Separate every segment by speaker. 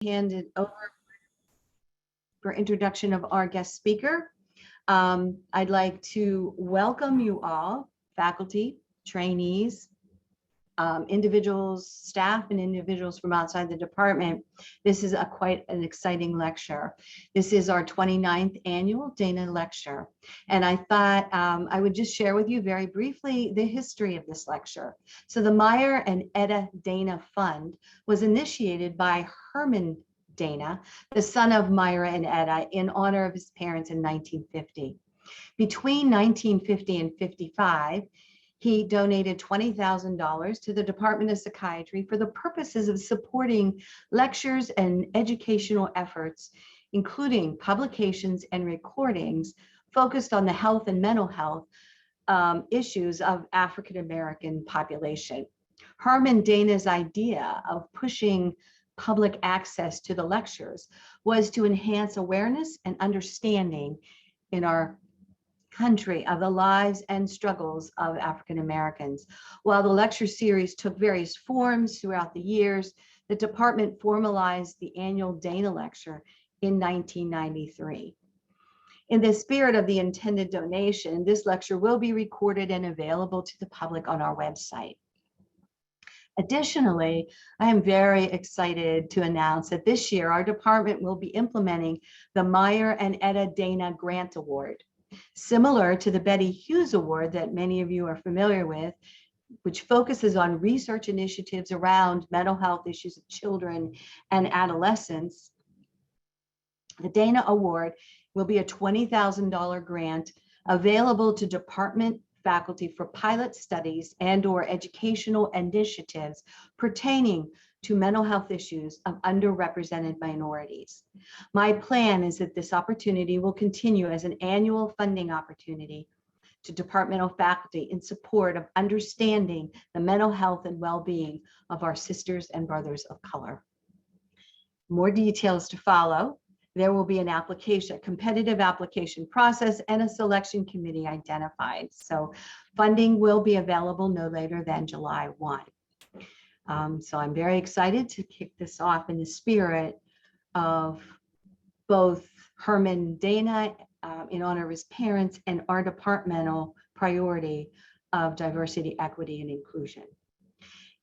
Speaker 1: Hand it over for introduction of our guest speaker. I'd like to welcome you all, faculty, trainees, individuals, staff, and individuals from outside the department. This is quite an exciting lecture. This is our 29th annual Dana Lecture. And I thought I would just share with you very briefly the history of this lecture. So the Meyer and Etta Dana Fund was initiated by Herman Dana, the son of Myra and Etta, in honor of his parents in 1950. Between 1950 and 55, he donated $20,000 to the Department of Psychiatry for the purposes of supporting lectures and educational efforts, including publications and recordings focused on the health and mental health issues of African American population. Herman Dana's idea of pushing public access to the lectures was to enhance awareness and understanding in our country of the lives and struggles of African Americans. While the lecture series took various forms throughout the years, the department formalized the annual Dana Lecture in 1993. In the spirit of the intended donation, this lecture will be recorded and available to the public on our website. Additionally, I am very excited to announce that this year our department will be implementing the Meyer and Etta Dana Grant Award. Similar to the Betty Hughes Award that many of you are familiar with, which focuses on research initiatives around mental health issues of children and adolescents, the Dana Award will be a $20,000 grant available to department faculty for pilot studies and/or educational initiatives pertaining to mental health issues of underrepresented minorities. My plan is that this opportunity will continue as an annual funding opportunity to departmental faculty in support of understanding the mental health and well-being of our sisters and brothers of color. More details to follow. There will be a competitive application process and a selection committee identified. So funding will be available no later than July 1. So I'm very excited to kick this off in the spirit of both Herman Dana in honor of his parents and our departmental priority of diversity, equity, and inclusion.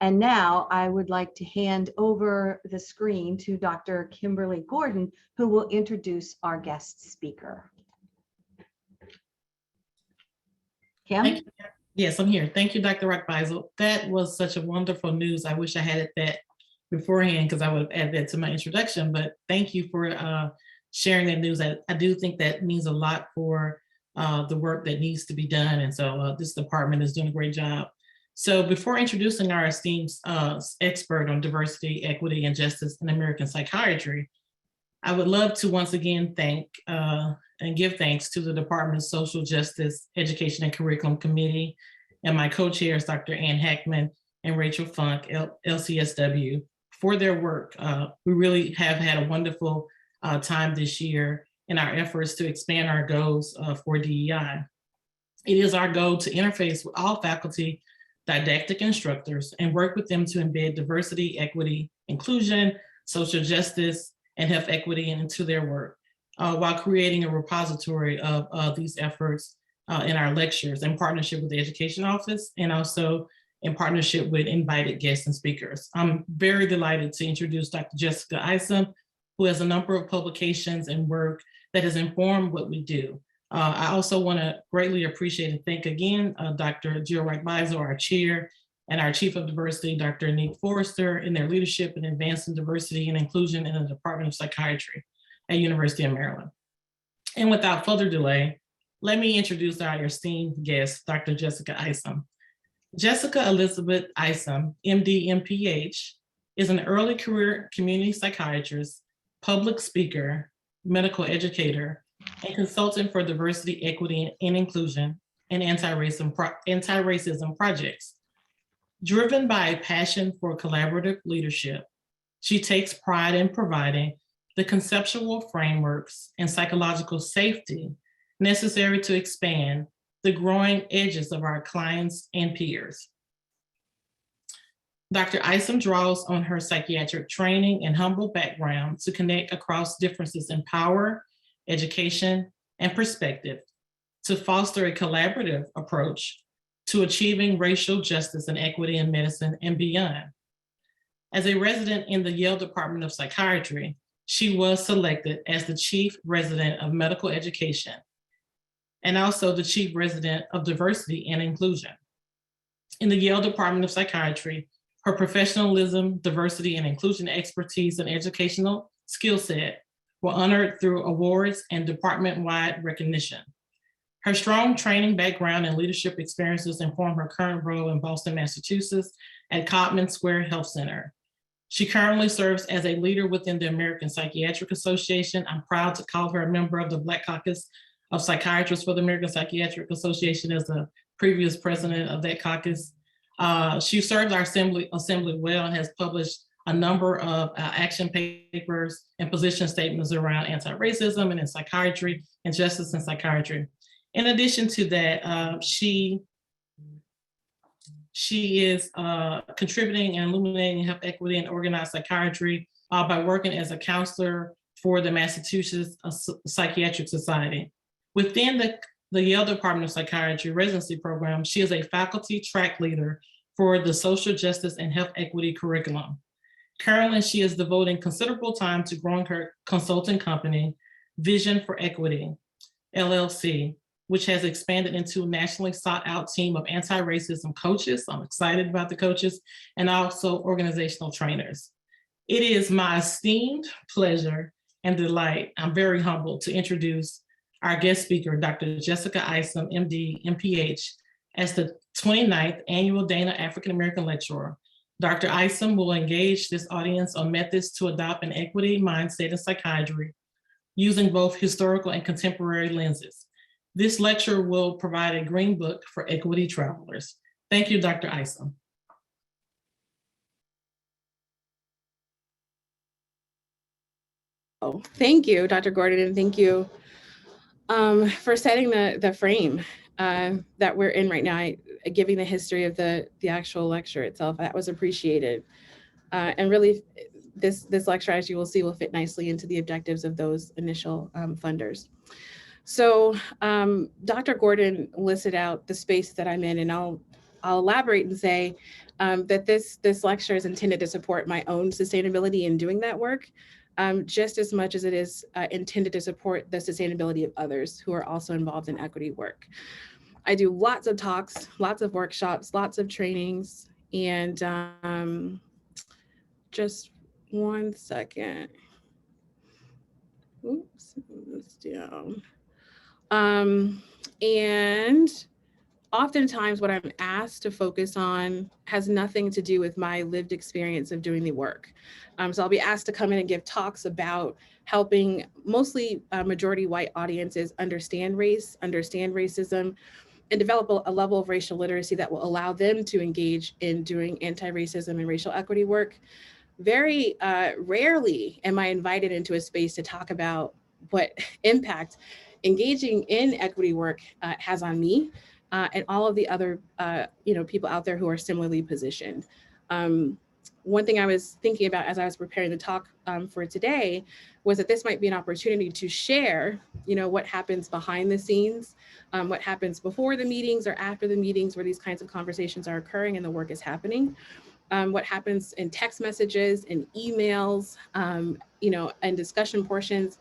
Speaker 1: And now I would like to hand over the screen to Dr. Kimberly Gordon, who will introduce our guest speaker. Kim?
Speaker 2: Yes, I'm here. Thank you, Dr. Rockbeisel. That was such a wonderful news. I wish I had that beforehand because I would have added that to my introduction, but thank you for sharing that news. I do think that means a lot for the work that needs to be done. And so this department is doing a great job. So before introducing our esteemed expert on diversity, equity, and justice in American psychiatry, I would love to once again thank and give thanks to the Department's Social Justice, Education, and Curriculum Committee and my co-chairs, Dr. Ann Hackman and Rachel Funk, LCSW, for their work. We really have had a wonderful time this year in our efforts to expand our goals for DEI. It is our goal to interface with all faculty, didactic instructors, and work with them to embed diversity, equity, inclusion, social justice, and health equity into their work, while creating a repository of these efforts in our lectures in partnership with the Education Office and also in partnership with invited guests and speakers. I'm very delighted to introduce Dr. Jessica Isam, who has a number of publications and work that has informed what we do. I also want to greatly appreciate and thank again Dr. Jill Rockbeisel, our chair, and our Chief of Diversity, Dr. Nick Forrester, in their leadership in advancing diversity and inclusion in the Department of Psychiatry at University of Maryland. And without further delay, let me introduce our esteemed guest, Dr. Jessica Isam. Jessica Elizabeth Isam, MD, MPH, is an early career community psychiatrist, public speaker, medical educator, and consultant for diversity, equity, and inclusion, and anti-racism projects. Driven by a passion for collaborative leadership, she takes pride in providing the conceptual frameworks and psychological safety necessary to expand the growing edges of our clients and peers. Dr. Isam draws on her psychiatric training and humble background to connect across differences in power, education, and perspective to foster a collaborative approach to achieving racial justice and equity in medicine and beyond. As a resident in the Yale Department of Psychiatry, she was selected as the Chief Resident of Medical Education and also the Chief Resident of Diversity and Inclusion. In the Yale Department of Psychiatry, her professionalism, diversity, and inclusion expertise and educational skill set were honored through awards and department-wide recognition. Her strong training background and leadership experiences inform her current role in Boston, Massachusetts at Codman Square Health Center. She currently serves as a leader within the American Psychiatric Association. I'm proud to call her a member of the Black Caucus of Psychiatrists for the American Psychiatric Association as the previous president of that caucus. She serves our assembly well and has published a number of action papers and position statements around anti-racism and in psychiatry and justice in psychiatry. In addition to that, she is contributing and illuminating health equity and organized psychiatry by working as a counselor for the Massachusetts Psychiatric Society. Within the Yale Department of Psychiatry residency program, she is a faculty track leader for the social justice and health equity curriculum. Currently, she is devoting considerable time to growing her consulting company, Vision for Equity, LLC, which has expanded into a nationally sought out team of anti-racism coaches. I'm excited about the coaches and also organizational trainers. It is my esteemed pleasure and delight, I'm very humbled to introduce our guest speaker, Dr. Jessica Isam, MD, MPH, as the 29th Annual Dana African American Lecturer. Dr. Isam will engage this audience on methods to adopt an equity mindset in psychiatry using both historical and contemporary lenses. This lecture will provide a green book for equity travelers. Thank you, Dr. Isam.
Speaker 3: Oh, thank you, Dr. Gordon, and thank you for setting the frame that we're in right now, giving the history of the actual lecture itself. That was appreciated. And really, this lecture, as you will see, will fit nicely into the objectives of those initial funders. So Dr. Gordon listed out the space that I'm in, and I'll elaborate and say that this lecture is intended to support my own sustainability in doing that work, just as much as it is intended to support the sustainability of others who are also involved in equity work. I do lots of talks, lots of workshops, lots of trainings, and just one second. Oops, move this down. And oftentimes what I'm asked to focus on has nothing to do with my lived experience of doing the work. So I'll be asked to come in and give talks about helping mostly majority white audiences understand race, understand racism, and develop a level of racial literacy that will allow them to engage in doing anti-racism and racial equity work. Very rarely am I invited into a space to talk about what impact engaging in equity work has on me and all of the other people out there who are similarly positioned. One thing I was thinking about as I was preparing the talk for today was that this might be an opportunity to share, what happens behind the scenes, what happens before the meetings or after the meetings where these kinds of conversations are occurring and the work is happening. What happens in text messages and emails, and discussion portions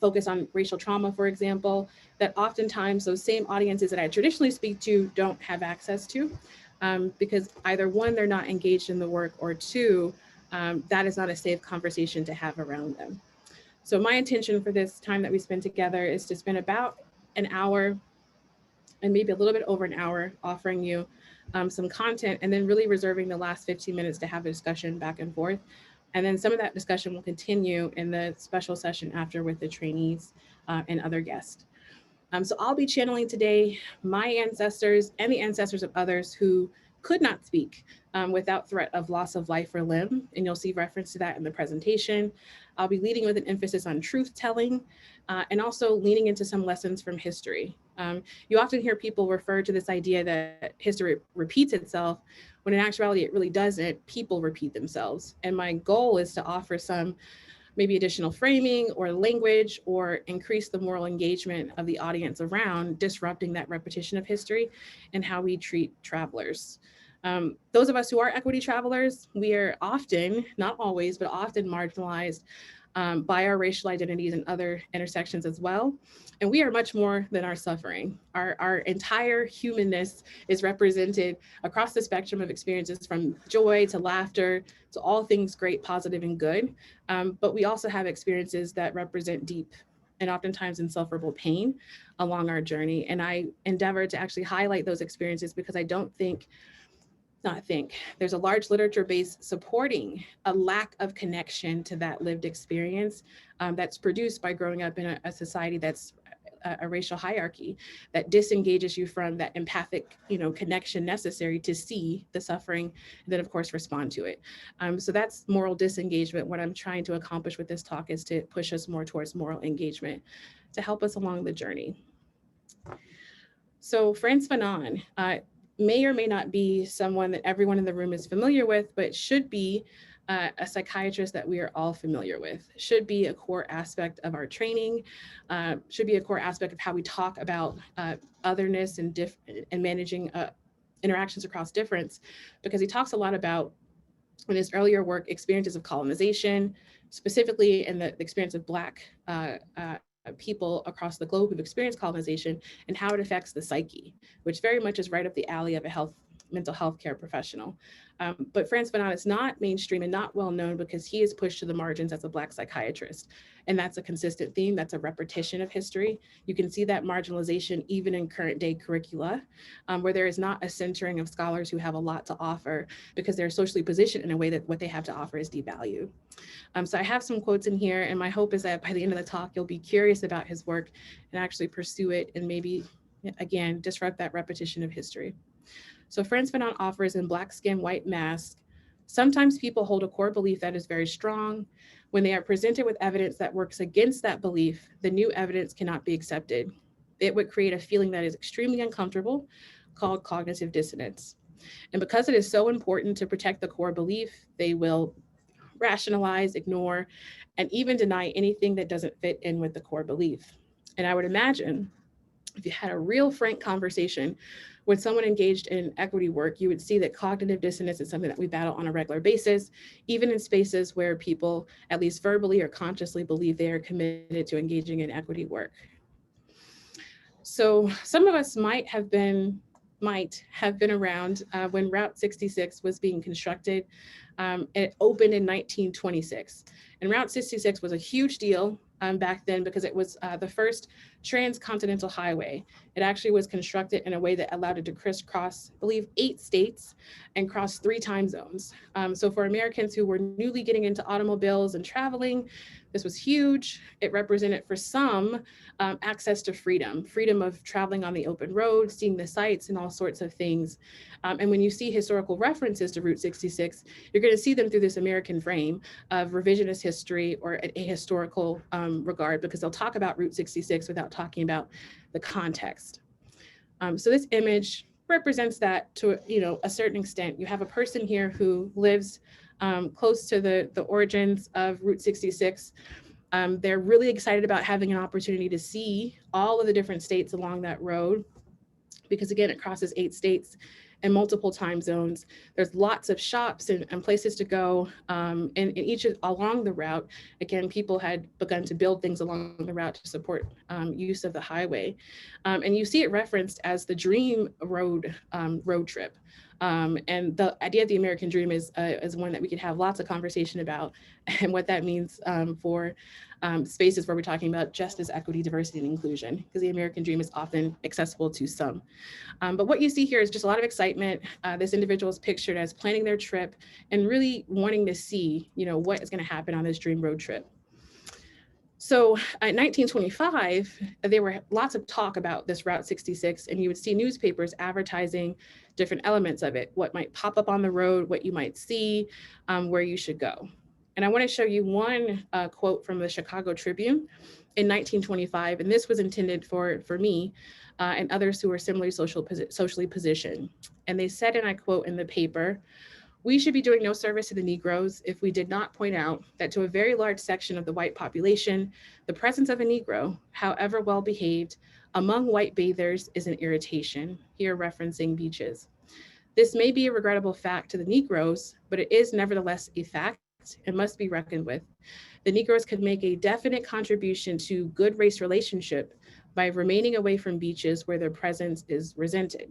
Speaker 3: focus on racial trauma, for example, that oftentimes those same audiences that I traditionally speak to don't have access to because either one, they're not engaged in the work, or two, that is not a safe conversation to have around them. So my intention for this time that we spend together is to spend about an hour and maybe a little bit over an hour offering you some content, and then really reserving the last 15 minutes to have a discussion back and forth. And then some of that discussion will continue in the special session after with the trainees and other guests. So I'll be channeling today my ancestors and the ancestors of others who could not speak without threat of loss of life or limb. And you'll see reference to that in the presentation. I'll be leading with an emphasis on truth telling and also leaning into some lessons from history. You often hear people refer to this idea that history repeats itself, when in actuality it really doesn't. People repeat themselves. And my goal is to offer some maybe additional framing or language or increase the moral engagement of the audience around disrupting that repetition of history and how we treat travelers. Those of us who are equity travelers, we are often, not always, but often marginalized by our racial identities and other intersections as well. And we are much more than our suffering. Our entire humanness is represented across the spectrum of experiences, from joy to laughter to all things great, positive, and good. But we also have experiences that represent deep and oftentimes insufferable pain along our journey. And I endeavor to actually highlight those experiences because I don't think, there's a large literature base supporting a lack of connection to that lived experience that's produced by growing up in a society that's a racial hierarchy that disengages you from that empathic, connection necessary to see the suffering and then of course respond to it. So that's moral disengagement. What I'm trying to accomplish with this talk is to push us more towards moral engagement to help us along the journey. So Frantz Fanon may or may not be someone that everyone in the room is familiar with, but should be a psychiatrist that we are all familiar with, should be a core aspect of our training, should be a core aspect of how we talk about otherness and managing interactions across difference, because he talks a lot about, in his earlier work, experiences of colonization, specifically in the experience of Black people across the globe who've experienced colonization and how it affects the psyche, which very much is right up the alley of a mental health care professional. But Frantz Fanon is not mainstream and not well known because he is pushed to the margins as a Black psychiatrist. And that's a consistent theme. That's a repetition of history. You can see that marginalization even in current day curricula, where there is not a centering of scholars who have a lot to offer because they're socially positioned in a way that what they have to offer is devalued. So I have some quotes in here, and my hope is that by the end of the talk, you'll be curious about his work and actually pursue it and maybe, again, disrupt that repetition of history. So Frantz Fanon offers in Black Skin, White Mask, sometimes people hold a core belief that is very strong. When they are presented with evidence that works against that belief, the new evidence cannot be accepted. It would create a feeling that is extremely uncomfortable, called cognitive dissonance. And because it is so important to protect the core belief, they will rationalize, ignore, and even deny anything that doesn't fit in with the core belief. And I would imagine if you had a real frank conversation with someone engaged in equity work, you would see that cognitive dissonance is something that we battle on a regular basis, even in spaces where people, at least verbally or consciously, believe they are committed to engaging in equity work. So some of us might have been around when Route 66 was being constructed. It opened in 1926. And Route 66 was a huge deal back then because it was the first transcontinental highway. It actually was constructed in a way that allowed it to crisscross, I believe, 8 states and cross 3 time zones. So for Americans who were newly getting into automobiles and traveling, this was huge. It represented for some access to freedom of traveling on the open road, seeing the sights and all sorts of things. And when you see historical references to Route 66, you're going to see them through this American frame of revisionist history or a historical regard, because they'll talk about Route 66 without talking about the context. So this image represents that to a certain extent. You have a person here who lives close to the origins of Route 66. They're really excited about having an opportunity to see all of the different states along that road, because again, it crosses 8 states and multiple time zones. There's lots of shops and places to go. And each along the route, again, people had begun to build things along the route to support use of the highway. And you see it referenced as the dream road trip. And the idea of the American dream is one that we could have lots of conversation about, and what that means for spaces where we're talking about justice, equity, diversity, and inclusion, because the American dream is often accessible to some. But what you see here is just a lot of excitement. This individual is pictured as planning their trip and really wanting to see, what is going to happen on this dream road trip. So in 1925, there were lots of talk about this Route 66, and you would see newspapers advertising different elements of it, what might pop up on the road, what you might see, where you should go. And I want to show you one quote from the Chicago Tribune in 1925, and this was intended for me and others who were similarly socially positioned. And they said, and I quote in the paper, "We should be doing no service to the Negroes if we did not point out that to a very large section of the white population, the presence of a Negro, however well behaved, among white bathers is an irritation," here referencing beaches. "This may be a regrettable fact to the Negroes, but it is nevertheless a fact and must be reckoned with. The Negroes could make a definite contribution to good race relationship by remaining away from beaches where their presence is resented."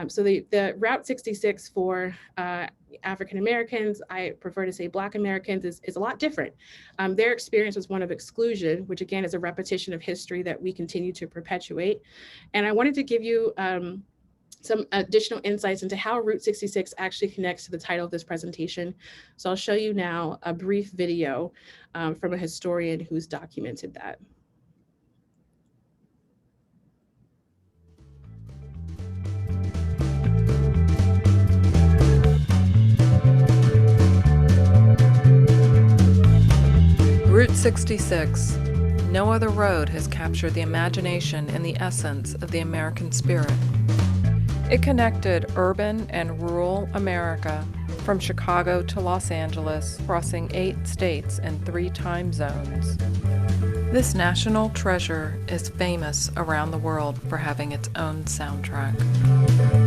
Speaker 3: So the Route 66 for African Americans, I prefer to say Black Americans, is a lot different. Their experience was one of exclusion, which again is a repetition of history that we continue to perpetuate. And I wanted to give you some additional insights into how Route 66 actually connects to the title of this presentation. So I'll show you now a brief video from a historian who's documented that.
Speaker 4: Route 66. No other road has captured the imagination and the essence of the American spirit. It connected urban and rural America from Chicago to Los Angeles, crossing 8 states and 3 time zones. This national treasure is famous around the world for having its own soundtrack.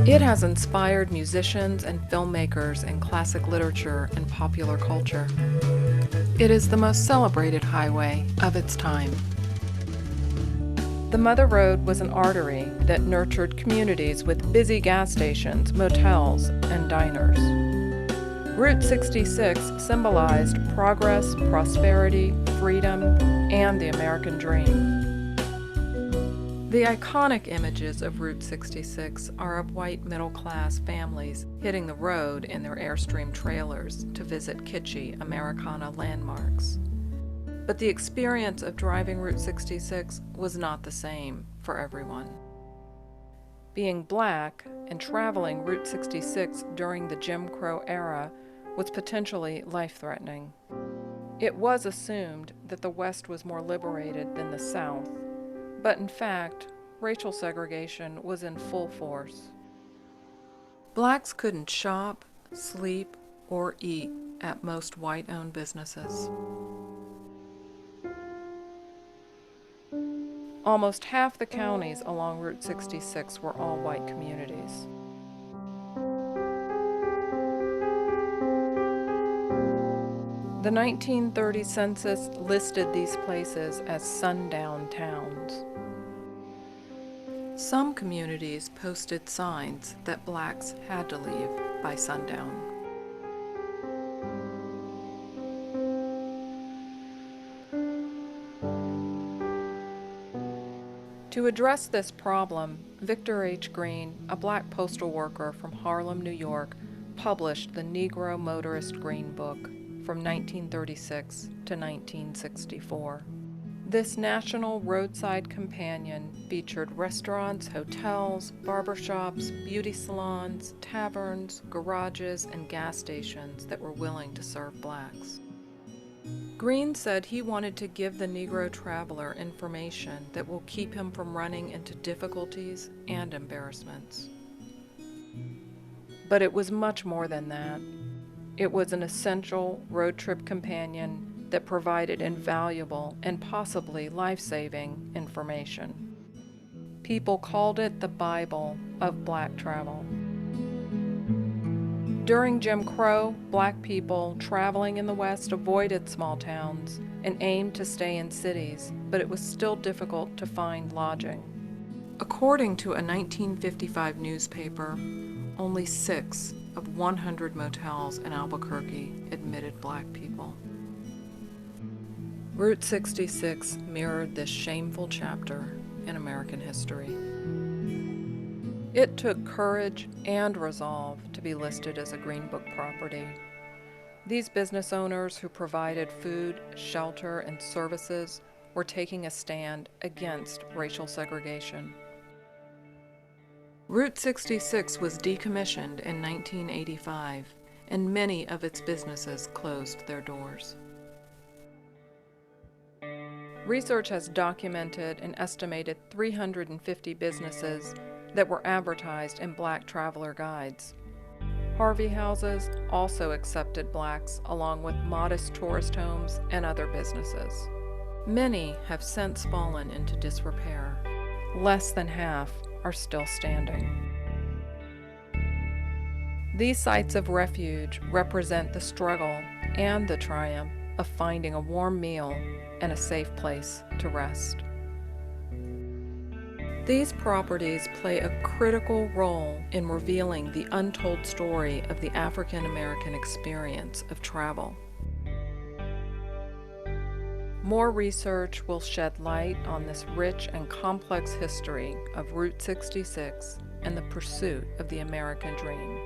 Speaker 4: It has inspired musicians and filmmakers in classic literature and popular culture. It is the most celebrated highway of its time. The Mother Road was an artery that nurtured communities with busy gas stations, motels, and diners. Route 66 symbolized progress, prosperity, freedom, and the American dream. The iconic images of Route 66 are of white middle-class families hitting the road in their Airstream trailers to visit kitschy Americana landmarks. But the experience of driving Route 66 was not the same for everyone. Being Black and traveling Route 66 during the Jim Crow era was potentially life-threatening. It was assumed that the West was more liberated than the South, but in fact, racial segregation was in full force. Blacks couldn't shop, sleep, or eat at most white-owned businesses. Almost half the counties along Route 66 were all white communities. The 1930 census listed these places as sundown towns. Some communities posted signs that blacks had to leave by sundown. To address this problem, Victor H. Green, a black postal worker from Harlem, New York, published the Negro Motorist Green Book from 1936 to 1964. This national roadside companion featured restaurants, hotels, barbershops, beauty salons, taverns, garages, and gas stations that were willing to serve blacks. Green said he wanted to give the Negro traveler information that will keep him from running into difficulties and embarrassments. But it was much more than that. It was an essential road trip companion that provided invaluable and possibly life-saving information. People called it the Bible of black travel. During Jim Crow, black people traveling in the West avoided small towns and aimed to stay in cities, but it was still difficult to find lodging. According to a 1955 newspaper, only 6 of 100 motels in Albuquerque admitted black people. Route 66 mirrored this shameful chapter in American history. It took courage and resolve to be listed as a Green Book property. These business owners who provided food, shelter, and services were taking a stand against racial segregation. Route 66 was decommissioned in 1985, and many of its businesses closed their doors. Research has documented an estimated 350 businesses that were advertised in Black traveler guides. Harvey houses also accepted Blacks along with modest tourist homes and other businesses. Many have since fallen into disrepair. Less than half are still standing. These sites of refuge represent the struggle and the triumph of finding a warm meal and a safe place to rest. These properties play a critical role in revealing the untold story of the African American experience of travel. More research will shed light on this rich and complex history of Route 66 and the pursuit of the American dream.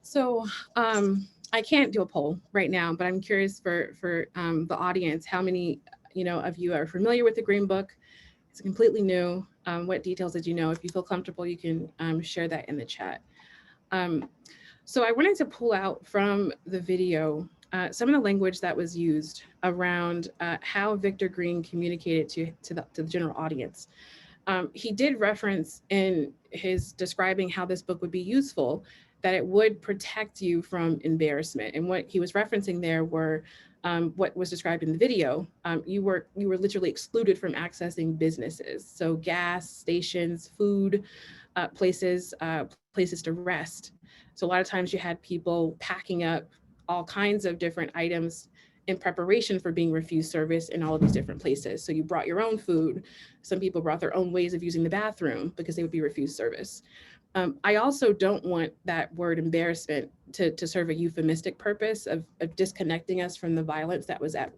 Speaker 3: So I can't do a poll right now, but I'm curious for the audience, how many of you are familiar with the Green Book? It's completely new. What details did you know? If you feel comfortable, you can share that in the chat. So I wanted to pull out from the video some of the language that was used around how Victor Green communicated to the general audience. He did reference in his describing how this book would be useful, that it would protect you from embarrassment. And what he was referencing there were what was described in the video. You were literally excluded from accessing businesses. So gas stations, food, places to rest. So a lot of times you had people packing up all kinds of different items in preparation for being refused service in all of these different places. So you brought your own food. Some people brought their own ways of using the bathroom because they would be refused service. I also don't want that word embarrassment to serve a euphemistic purpose of disconnecting us from the violence that was that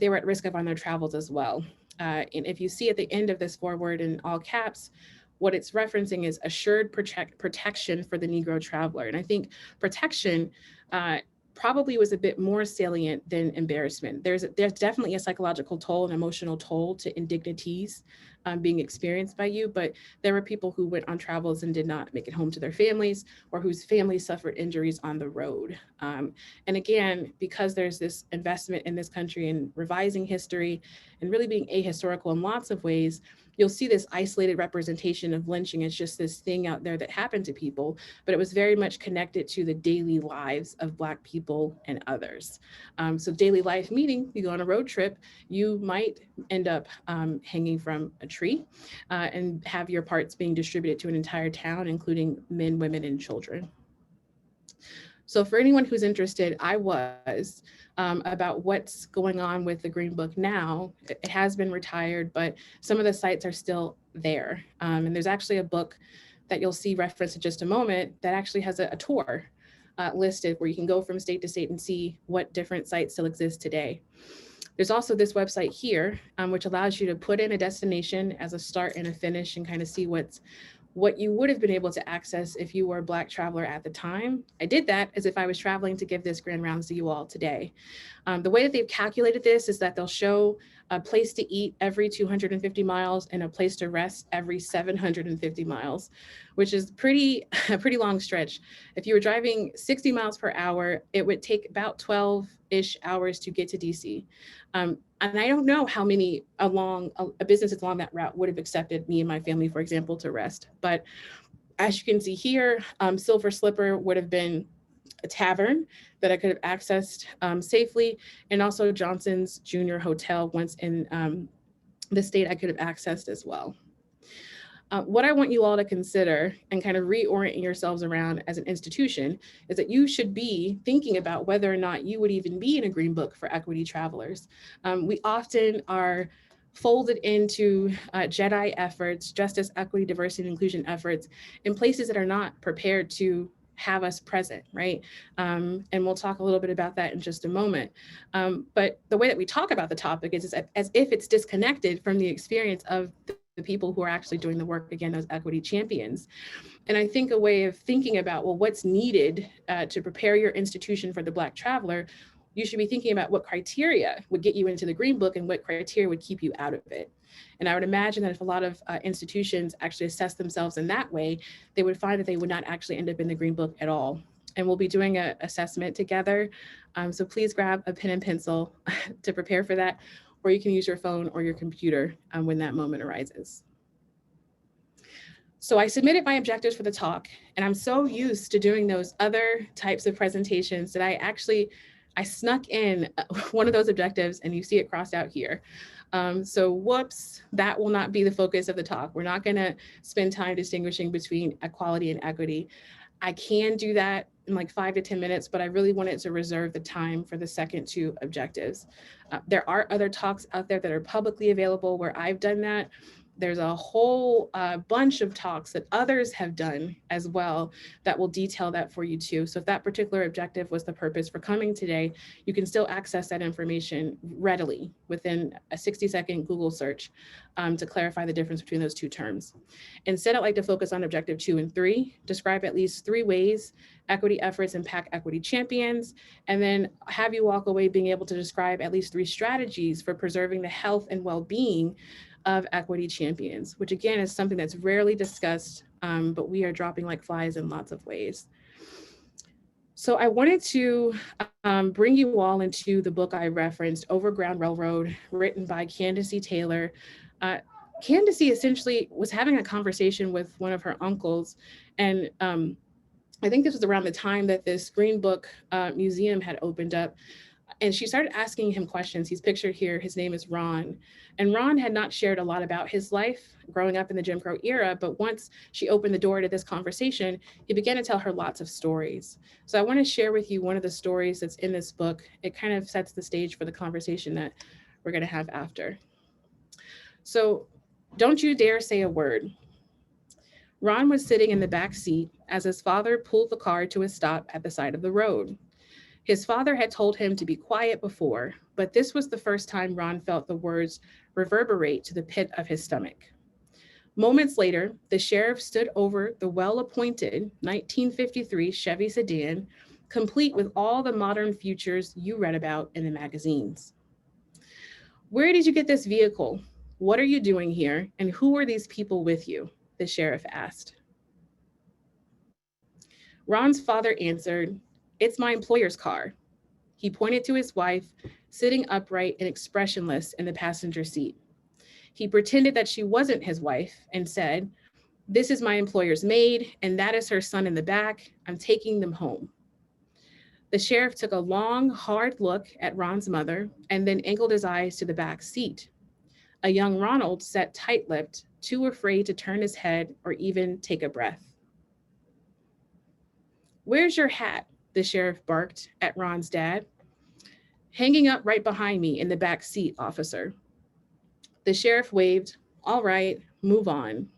Speaker 3: they were at risk of on their travels as well. And if you see at the end of this foreword in all caps, what it's referencing is assured protection for the Negro traveler. And I think protection probably was a bit more salient than embarrassment. There's definitely a psychological toll, an emotional toll to indignities being experienced by you, but there were people who went on travels and did not make it home to their families, or whose families suffered injuries on the road. And again, because there's this investment in this country in revising history and really being ahistorical in lots of ways, you'll see this isolated representation of lynching as just this thing out there that happened to people, but it was very much connected to the daily lives of Black people and others. So daily life, meaning you go on a road trip, you might end up hanging from a tree and have your parts being distributed to an entire town, including men, women, and children. So for anyone who's interested, I was about what's going on with the Green Book now. It has been retired, but some of the sites are still there. And there's actually a book that you'll see referenced in just a moment that actually has a tour listed where you can go from state to state and see what different sites still exist today. There's also this website here, which allows you to put in a destination as a start and a finish and kind of see what you would have been able to access if you were a Black traveler at the time. I did that as if I was traveling to give this grand rounds to you all today. The way that they've calculated this is that they'll show a place to eat every 250 miles and a place to rest every 750 miles, which is a pretty long stretch. If you were driving 60 miles per hour, it would take about 12-ish hours to get to DC. And I don't know how many businesses along that route would have accepted me and my family, for example, to rest. But as you can see here, Silver Slipper would have been a tavern that I could have accessed safely, and also Johnson's Junior Hotel once in the state I could have accessed as well. What I want you all to consider and kind of reorient yourselves around as an institution is that you should be thinking about whether or not you would even be in a Green Book for equity travelers. We often are folded into JEDI efforts, justice, equity, diversity, and inclusion efforts in places that are not prepared to have us present, right? And we'll talk a little bit about that in just a moment. But the way that we talk about the topic is as if it's disconnected from the experience of the people who are actually doing the work, again, those equity champions. And I think a way of thinking about, well, what's needed to prepare your institution for the Black traveler, you should be thinking about what criteria would get you into the Green Book and what criteria would keep you out of it. And I would imagine that if a lot of institutions actually assess themselves in that way, they would find that they would not actually end up in the Green Book at all. And we'll be doing an assessment together. So please grab a pen and pencil to prepare for that, or you can use your phone or your computer when that moment arises. So I submitted my objectives for the talk, and I'm so used to doing those other types of presentations that I snuck in one of those objectives, and you see it crossed out here. So whoops, that will not be the focus of the talk. We're not gonna spend time distinguishing between equality and equity. I can do that in like 5 to 10 minutes, but I really wanted to reserve the time for the second two objectives. There are other talks out there that are publicly available where I've done that. There's a whole bunch of talks that others have done as well that will detail that for you too. So if that particular objective was the purpose for coming today, you can still access that information readily within a 60-second Google search to clarify the difference between those two terms. Instead, I'd like to focus on objective 2 and 3, describe at least 3 ways equity efforts impact equity champions, and then have you walk away being able to describe at least 3 strategies for preserving the health and well-being of equity champions, which again is something that's rarely discussed, but we are dropping like flies in lots of ways. So I wanted to bring you all into the book I referenced, Overground Railroad, written by Candace Taylor. Candace essentially was having a conversation with one of her uncles, and I think this was around the time that this Green Book Museum had opened up. And she started asking him questions. He's pictured here. His name is Ron. And Ron had not shared a lot about his life growing up in the Jim Crow era. But once she opened the door to this conversation, he began to tell her lots of stories. So I want to share with you one of the stories that's in this book. It kind of sets the stage for the conversation that we're going to have after. So don't you dare say a word. Ron was sitting in the back seat as his father pulled the car to a stop at the side of the road. His father had told him to be quiet before, but this was the first time Ron felt the words reverberate to the pit of his stomach. Moments later, the sheriff stood over the well-appointed 1953 Chevy sedan, complete with all the modern features you read about in the magazines. "Where did you get this vehicle? What are you doing here? And who are these people with you?" the sheriff asked. Ron's father answered, "It's my employer's car." He pointed to his wife, sitting upright and expressionless in the passenger seat. He pretended that she wasn't his wife and said, "This is my employer's maid, and that is her son in the back. I'm taking them home." The sheriff took a long, hard look at Ron's mother and then angled his eyes to the back seat. A young Ronald sat tight-lipped, too afraid to turn his head or even take a breath. "Where's your hat?" the sheriff barked at Ron's dad. "Hanging up right behind me in the back seat, officer." The sheriff waved, "All right, move on."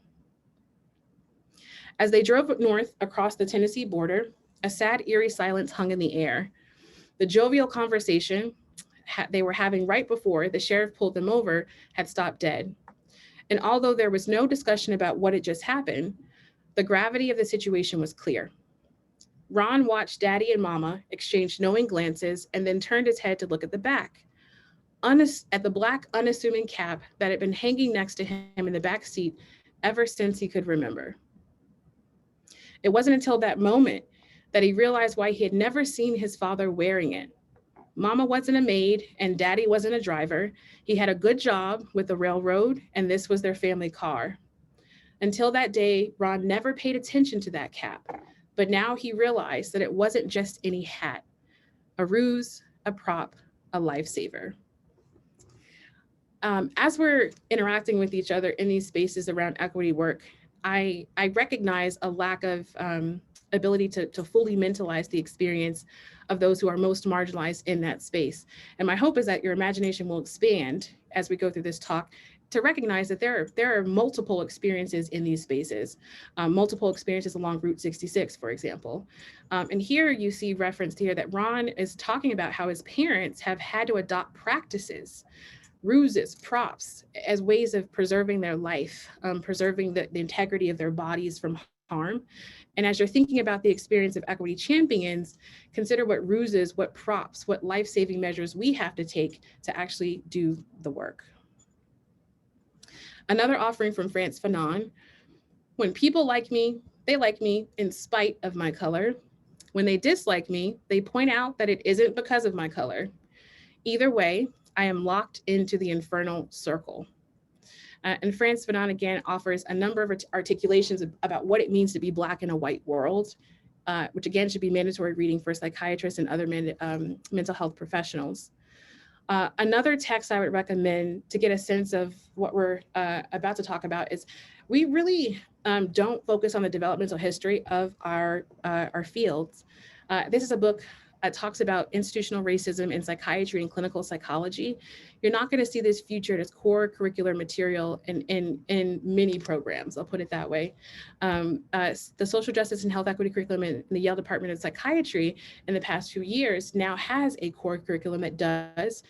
Speaker 3: As they drove north across the Tennessee border, a sad, eerie silence hung in the air. The jovial conversation they were having right before the sheriff pulled them over had stopped dead. And although there was no discussion about what had just happened, the gravity of the situation was clear. Ron watched Daddy and Mama exchange knowing glances and then turned his head to look at the back, at the black, unassuming cap that had been hanging next to him in the back seat ever since he could remember. It wasn't until that moment that he realized why he had never seen his father wearing it. Mama wasn't a maid and Daddy wasn't a driver. He had a good job with the railroad, and this was their family car. Until that day, Ron never paid attention to that cap. But now he realized that it wasn't just any hat, a ruse, a prop, a lifesaver. As we're interacting with each other in these spaces around equity work, I recognize a lack of ability to fully mentalize the experience of those who are most marginalized in that space. And my hope is that your imagination will expand as we go through this talk to recognize that there are multiple experiences in these spaces, multiple experiences along Route 66, for example. And here you see referenced here that Ron is talking about how his parents have had to adopt practices ruses, props, as ways of preserving their life, preserving the integrity of their bodies from harm. And as you're thinking about the experience of equity champions, consider what ruses, what props, what life-saving measures we have to take to actually do the work. Another offering from Frantz Fanon: when people like me, they like me in spite of my color. When they dislike me, they point out that it isn't because of my color. Either way, I am locked into the infernal circle. And Frantz Fanon again offers a number of articulations about what it means to be Black in a white world, which again should be mandatory reading for psychiatrists and other mental health professionals. Another text I would recommend to get a sense of what we're about to talk about is we really don't focus on the developmental history of our fields. This is a book that talks about institutional racism in psychiatry and clinical psychology. You're not going to see this featured as core curricular material in many programs, I'll put it that way. The social justice and health equity curriculum in the Yale Department of Psychiatry in the past few years now has a core curriculum that does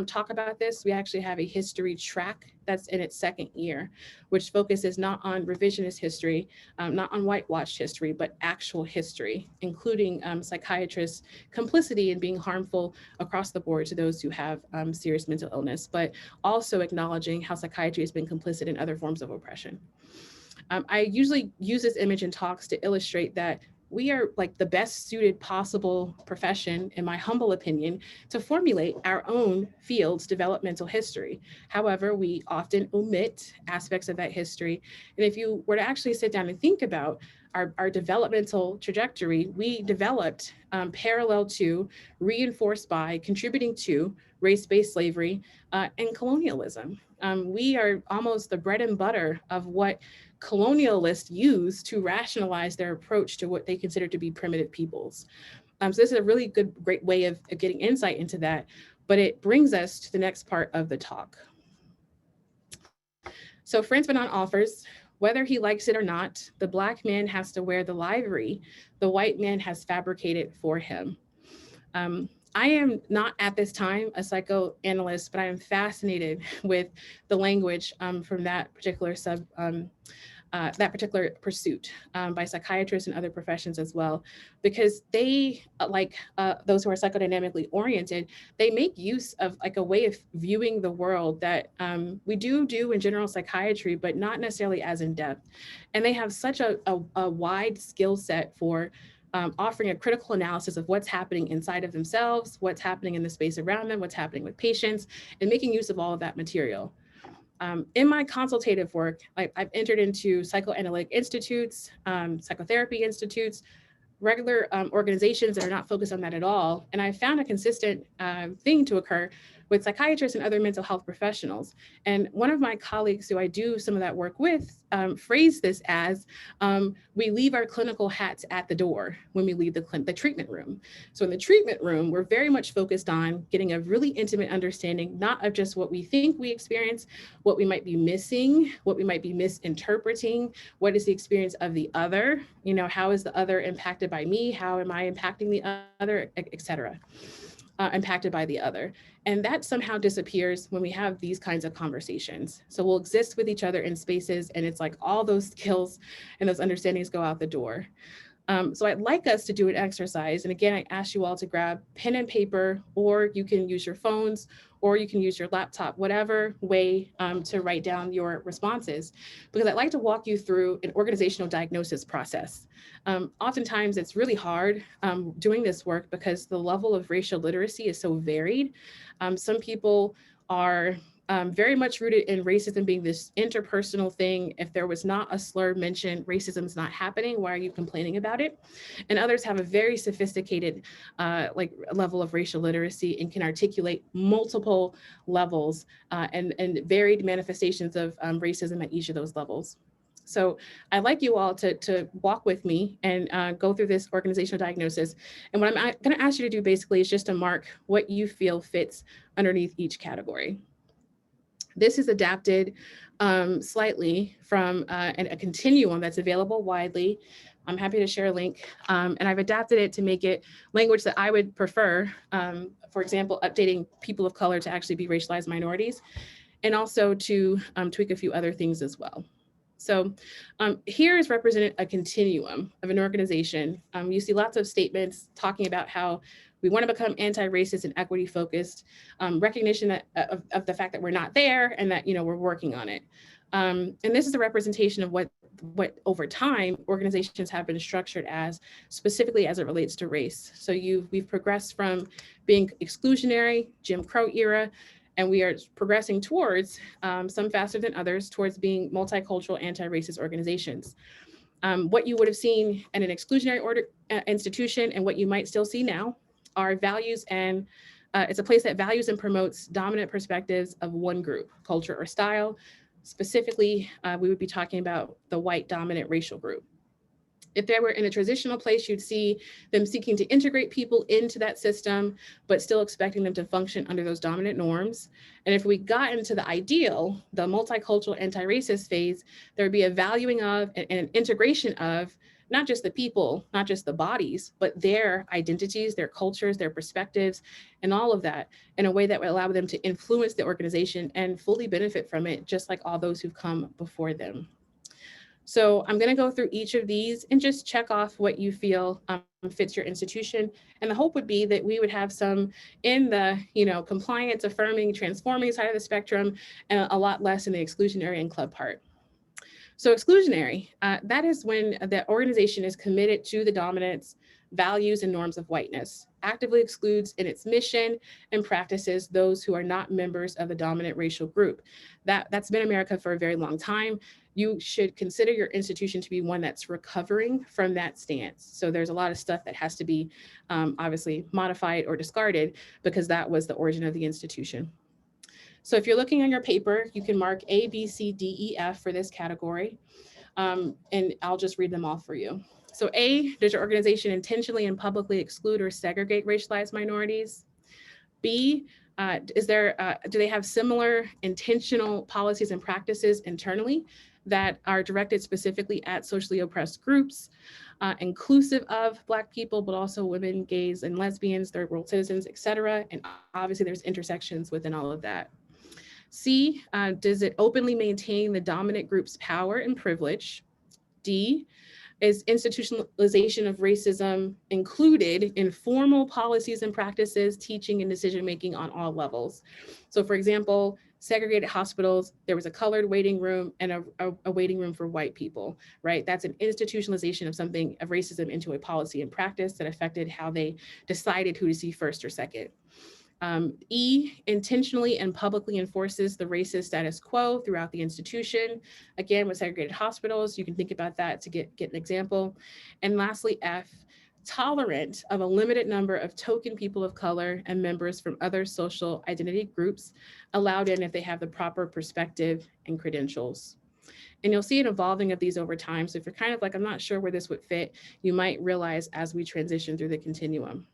Speaker 3: talk about this. We actually have a history track that's in its second year, which focuses not on revisionist history, not on whitewashed history, but actual history, including psychiatrists' complicity in being harmful across the board to those who have serious mental illness, but also acknowledging how psychiatry has been complicit in other forms of oppression. I usually use this image in talks to illustrate that we are like the best suited possible profession, in my humble opinion, to formulate our own field's developmental history. However, we often omit aspects of that history. And if you were to actually sit down and think about our developmental trajectory, we developed parallel to, reinforced by, contributing to race-based slavery and colonialism. We are almost the bread and butter of what colonialists use to rationalize their approach to what they consider to be primitive peoples. So this is a really great way of getting insight into that, but it brings us to the next part of the talk. So Frantz Fanon offers, whether he likes it or not, the Black man has to wear the livery the white man has fabricated for him. I am not at this time a psychoanalyst, but I am fascinated with the language from that particular pursuit by psychiatrists and other professions as well, because they, like those who are psychodynamically oriented, they make use of like a way of viewing the world that we do in general psychiatry, but not necessarily as in depth. And they have such a wide skill set for offering a critical analysis of what's happening inside of themselves, what's happening in the space around them, what's happening with patients, and making use of all of that material. In my consultative work, I've entered into psychoanalytic institutes, psychotherapy institutes, regular organizations that are not focused on that at all. And I found a consistent thing to occur with psychiatrists and other mental health professionals. And one of my colleagues who I do some of that work with phrased this as, we leave our clinical hats at the door when we leave the treatment room. So in the treatment room, we're very much focused on getting a really intimate understanding, not of just what we think we experience, what we might be missing, what we might be misinterpreting, what is the experience of the other, you know, how is the other impacted by me, how am I impacting the other, et cetera. Impacted by the other. And that somehow disappears when we have these kinds of conversations. So we'll exist with each other in spaces, and it's like all those skills and those understandings go out the door. So I'd like us to do an exercise. And again, I ask you all to grab pen and paper, or you can use your phones, or you can use your laptop, whatever way to write down your responses, because I'd like to walk you through an organizational diagnosis process. Oftentimes it's really hard doing this work because the level of racial literacy is so varied. Some people are very much rooted in racism being this interpersonal thing. If there was not a slur mentioned, racism's not happening. Why are you complaining about it? And others have a very sophisticated level of racial literacy and can articulate multiple levels and varied manifestations of racism at each of those levels. So I'd like you all to walk with me and go through this organizational diagnosis. And what I'm going to ask you to do basically is just to mark what you feel fits underneath each category. This is adapted slightly from a continuum that's available widely I'm happy to share a link. And I've adapted it to make it language that I would prefer. For example, updating people of color to actually be racialized minorities, and also to tweak a few other things as well. So here is represented a continuum of an organization. You see lots of statements talking about how we want to become anti-racist and equity focused, recognition that, of the fact that we're not there and that, we're working on it. And this is a representation of what over time organizations have been structured as, specifically as it relates to race. So we've progressed from being exclusionary, Jim Crow era, and we are progressing towards, some faster than others, towards being multicultural anti-racist organizations. What you would have seen in an exclusionary institution and what you might still see now are values, and it's a place that values and promotes dominant perspectives of one group, culture, or style. Specifically, we would be talking about the white dominant racial group. If they were in a transitional place, you'd see them seeking to integrate people into that system, but still expecting them to function under those dominant norms. And if we got into the ideal, the multicultural anti-racist phase, there would be a valuing of and an integration of not just the people, not just the bodies, but their identities, their cultures, their perspectives, and all of that in a way that would allow them to influence the organization and fully benefit from it, just like all those who've come before them. So I'm going to go through each of these and just check off what you feel fits your institution. And the hope would be that we would have some in the, compliance, affirming, transforming side of the spectrum, and a lot less in the exclusionary and club part. So exclusionary, that is when the organization is committed to the dominance, values, and norms of whiteness, actively excludes in its mission and practices those who are not members of the dominant racial group. That's been America for a very long time. You should consider your institution to be one that's recovering from that stance. So there's a lot of stuff that has to be obviously modified or discarded because that was the origin of the institution. So if you're looking on your paper, you can mark A, B, C, D, E, F for this category. And I'll just read them all for you. So A, does your organization intentionally and publicly exclude or segregate racialized minorities? B, do they have similar intentional policies and practices internally that are directed specifically at socially oppressed groups, inclusive of Black people, but also women, gays, and lesbians, third world citizens, et cetera. And obviously there's intersections within all of that. C, does it openly maintain the dominant group's power and privilege? D, is institutionalization of racism included in formal policies and practices, teaching and decision-making on all levels? So for example, segregated hospitals, there was a colored waiting room and a waiting room for white people, right? That's an institutionalization of something, of racism, into a policy and practice that affected how they decided who to see first or second. E, intentionally and publicly enforces the racist status quo throughout the institution. Again, with segregated hospitals, you can think about that to get an example. And lastly, F, tolerant of a limited number of token people of color and members from other social identity groups allowed in if they have the proper perspective and credentials. And you'll see an evolving of these over time. So if you're kind of like, I'm not sure where this would fit, you might realize as we transition through the continuum.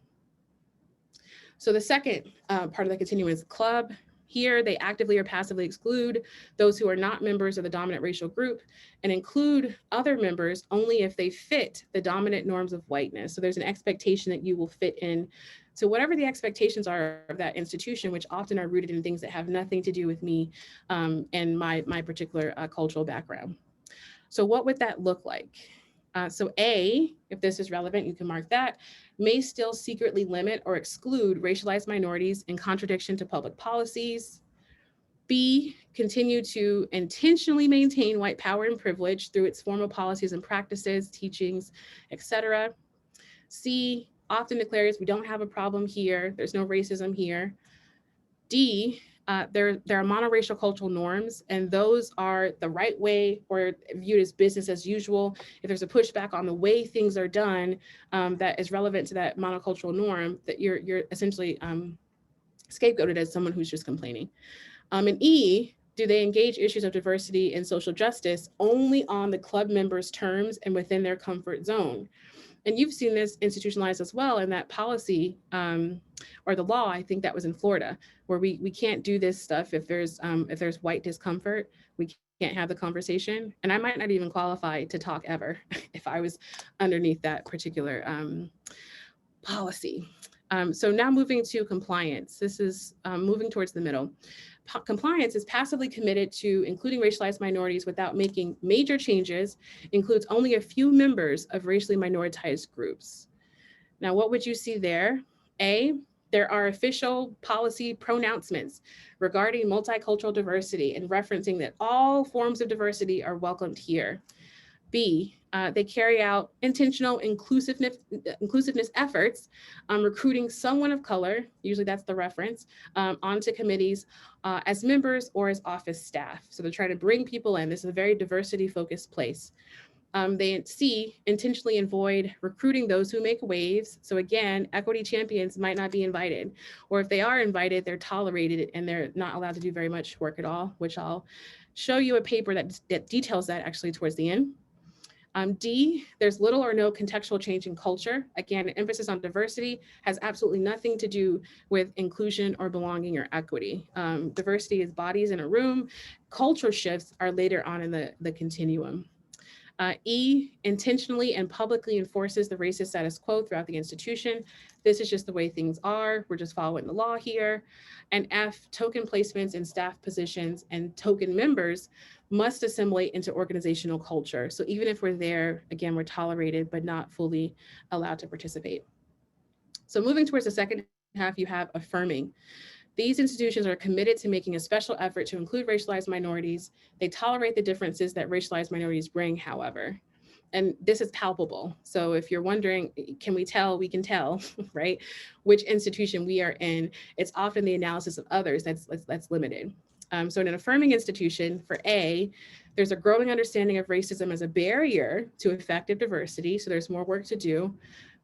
Speaker 3: So the second part of the continuum is club. Here, they actively or passively exclude those who are not members of the dominant racial group and include other members only if they fit the dominant norms of whiteness. So there's an expectation that you will fit in to whatever the expectations are of that institution, which often are rooted in things that have nothing to do with me and my particular cultural background. So what would that look like? So A, if this is relevant, you can mark that, may still secretly limit or exclude racialized minorities in contradiction to public policies. B, continue to intentionally maintain white power and privilege through its formal policies and practices, teachings, etc. C, often declares we don't have a problem here, there's no racism here. D, there are monoracial cultural norms, and those are the right way or viewed as business as usual. If there's a pushback on the way things are done that is relevant to that monocultural norm, that you're essentially scapegoated as someone who's just complaining. And E, do they engage issues of diversity and social justice only on the club members' terms and within their comfort zone? And you've seen this institutionalized as well in that policy or the law, I think that was in Florida, where we can't do this stuff if there's white discomfort. We can't have the conversation. And I might not even qualify to talk ever if I was underneath that particular policy. So now moving to compliance. This is moving towards the middle. Compliance is passively committed to including racialized minorities without making major changes, includes only a few members of racially minoritized groups. Now, what would you see there? A, there are official policy pronouncements regarding multicultural diversity and referencing that all forms of diversity are welcomed here. B, they carry out intentional inclusiveness efforts, recruiting someone of color, usually that's the reference, onto committees as members or as office staff. So they're trying to bring people in. This is a very diversity-focused place. They intentionally avoid recruiting those who make waves. So again, equity champions might not be invited, or if they are invited, they're tolerated and they're not allowed to do very much work at all, which I'll show you a paper that details that actually towards the end. D, there's little or no contextual change in culture. Again, an emphasis on diversity has absolutely nothing to do with inclusion or belonging or equity. Diversity is bodies in a room. Culture shifts are later on in the continuum. E, intentionally and publicly enforces the racist status quo throughout the institution. This is just the way things are. We're just following the law here. And F, token placements in staff positions and token members must assimilate into organizational culture. So even if we're there, again, we're tolerated, but not fully allowed to participate. So moving towards the second half, you have affirming. These institutions are committed to making a special effort to include racialized minorities. They tolerate the differences that racialized minorities bring, however. And this is palpable. So if you're wondering, can we tell? We can tell, right? Which institution we are in. It's often the analysis of others that's limited. So in an affirming institution, for A, there's a growing understanding of racism as a barrier to effective diversity. So there's more work to do.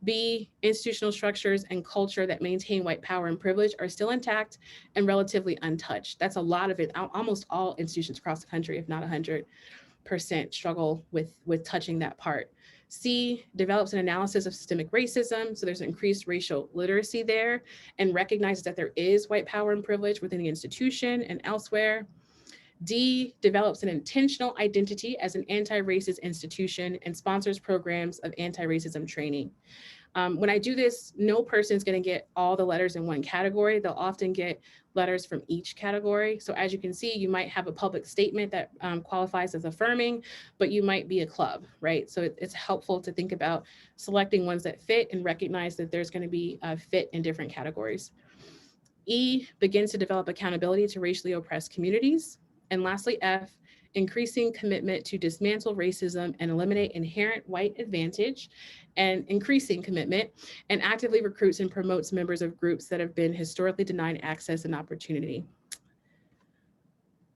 Speaker 3: B, institutional structures and culture that maintain white power and privilege are still intact and relatively untouched. That's a lot of it. Almost all institutions across the country, if not 100%, struggle with touching that part. C, develops an analysis of systemic racism. So there's increased racial literacy there and recognizes that there is white power and privilege within the institution and elsewhere. D, develops an intentional identity as an anti-racist institution and sponsors programs of anti-racism training. When I do this, no person's going to get all the letters in one category. They'll often get letters from each category. So as you can see, you might have a public statement that qualifies as affirming, but you might be a club, right? So it's helpful to think about selecting ones that fit and recognize that there's going to be a fit in different categories. E, begins to develop accountability to racially oppressed communities. And lastly, F, increasing commitment to dismantle racism and eliminate inherent white advantage, and increasing commitment and actively recruits and promotes members of groups that have been historically denied access and opportunity.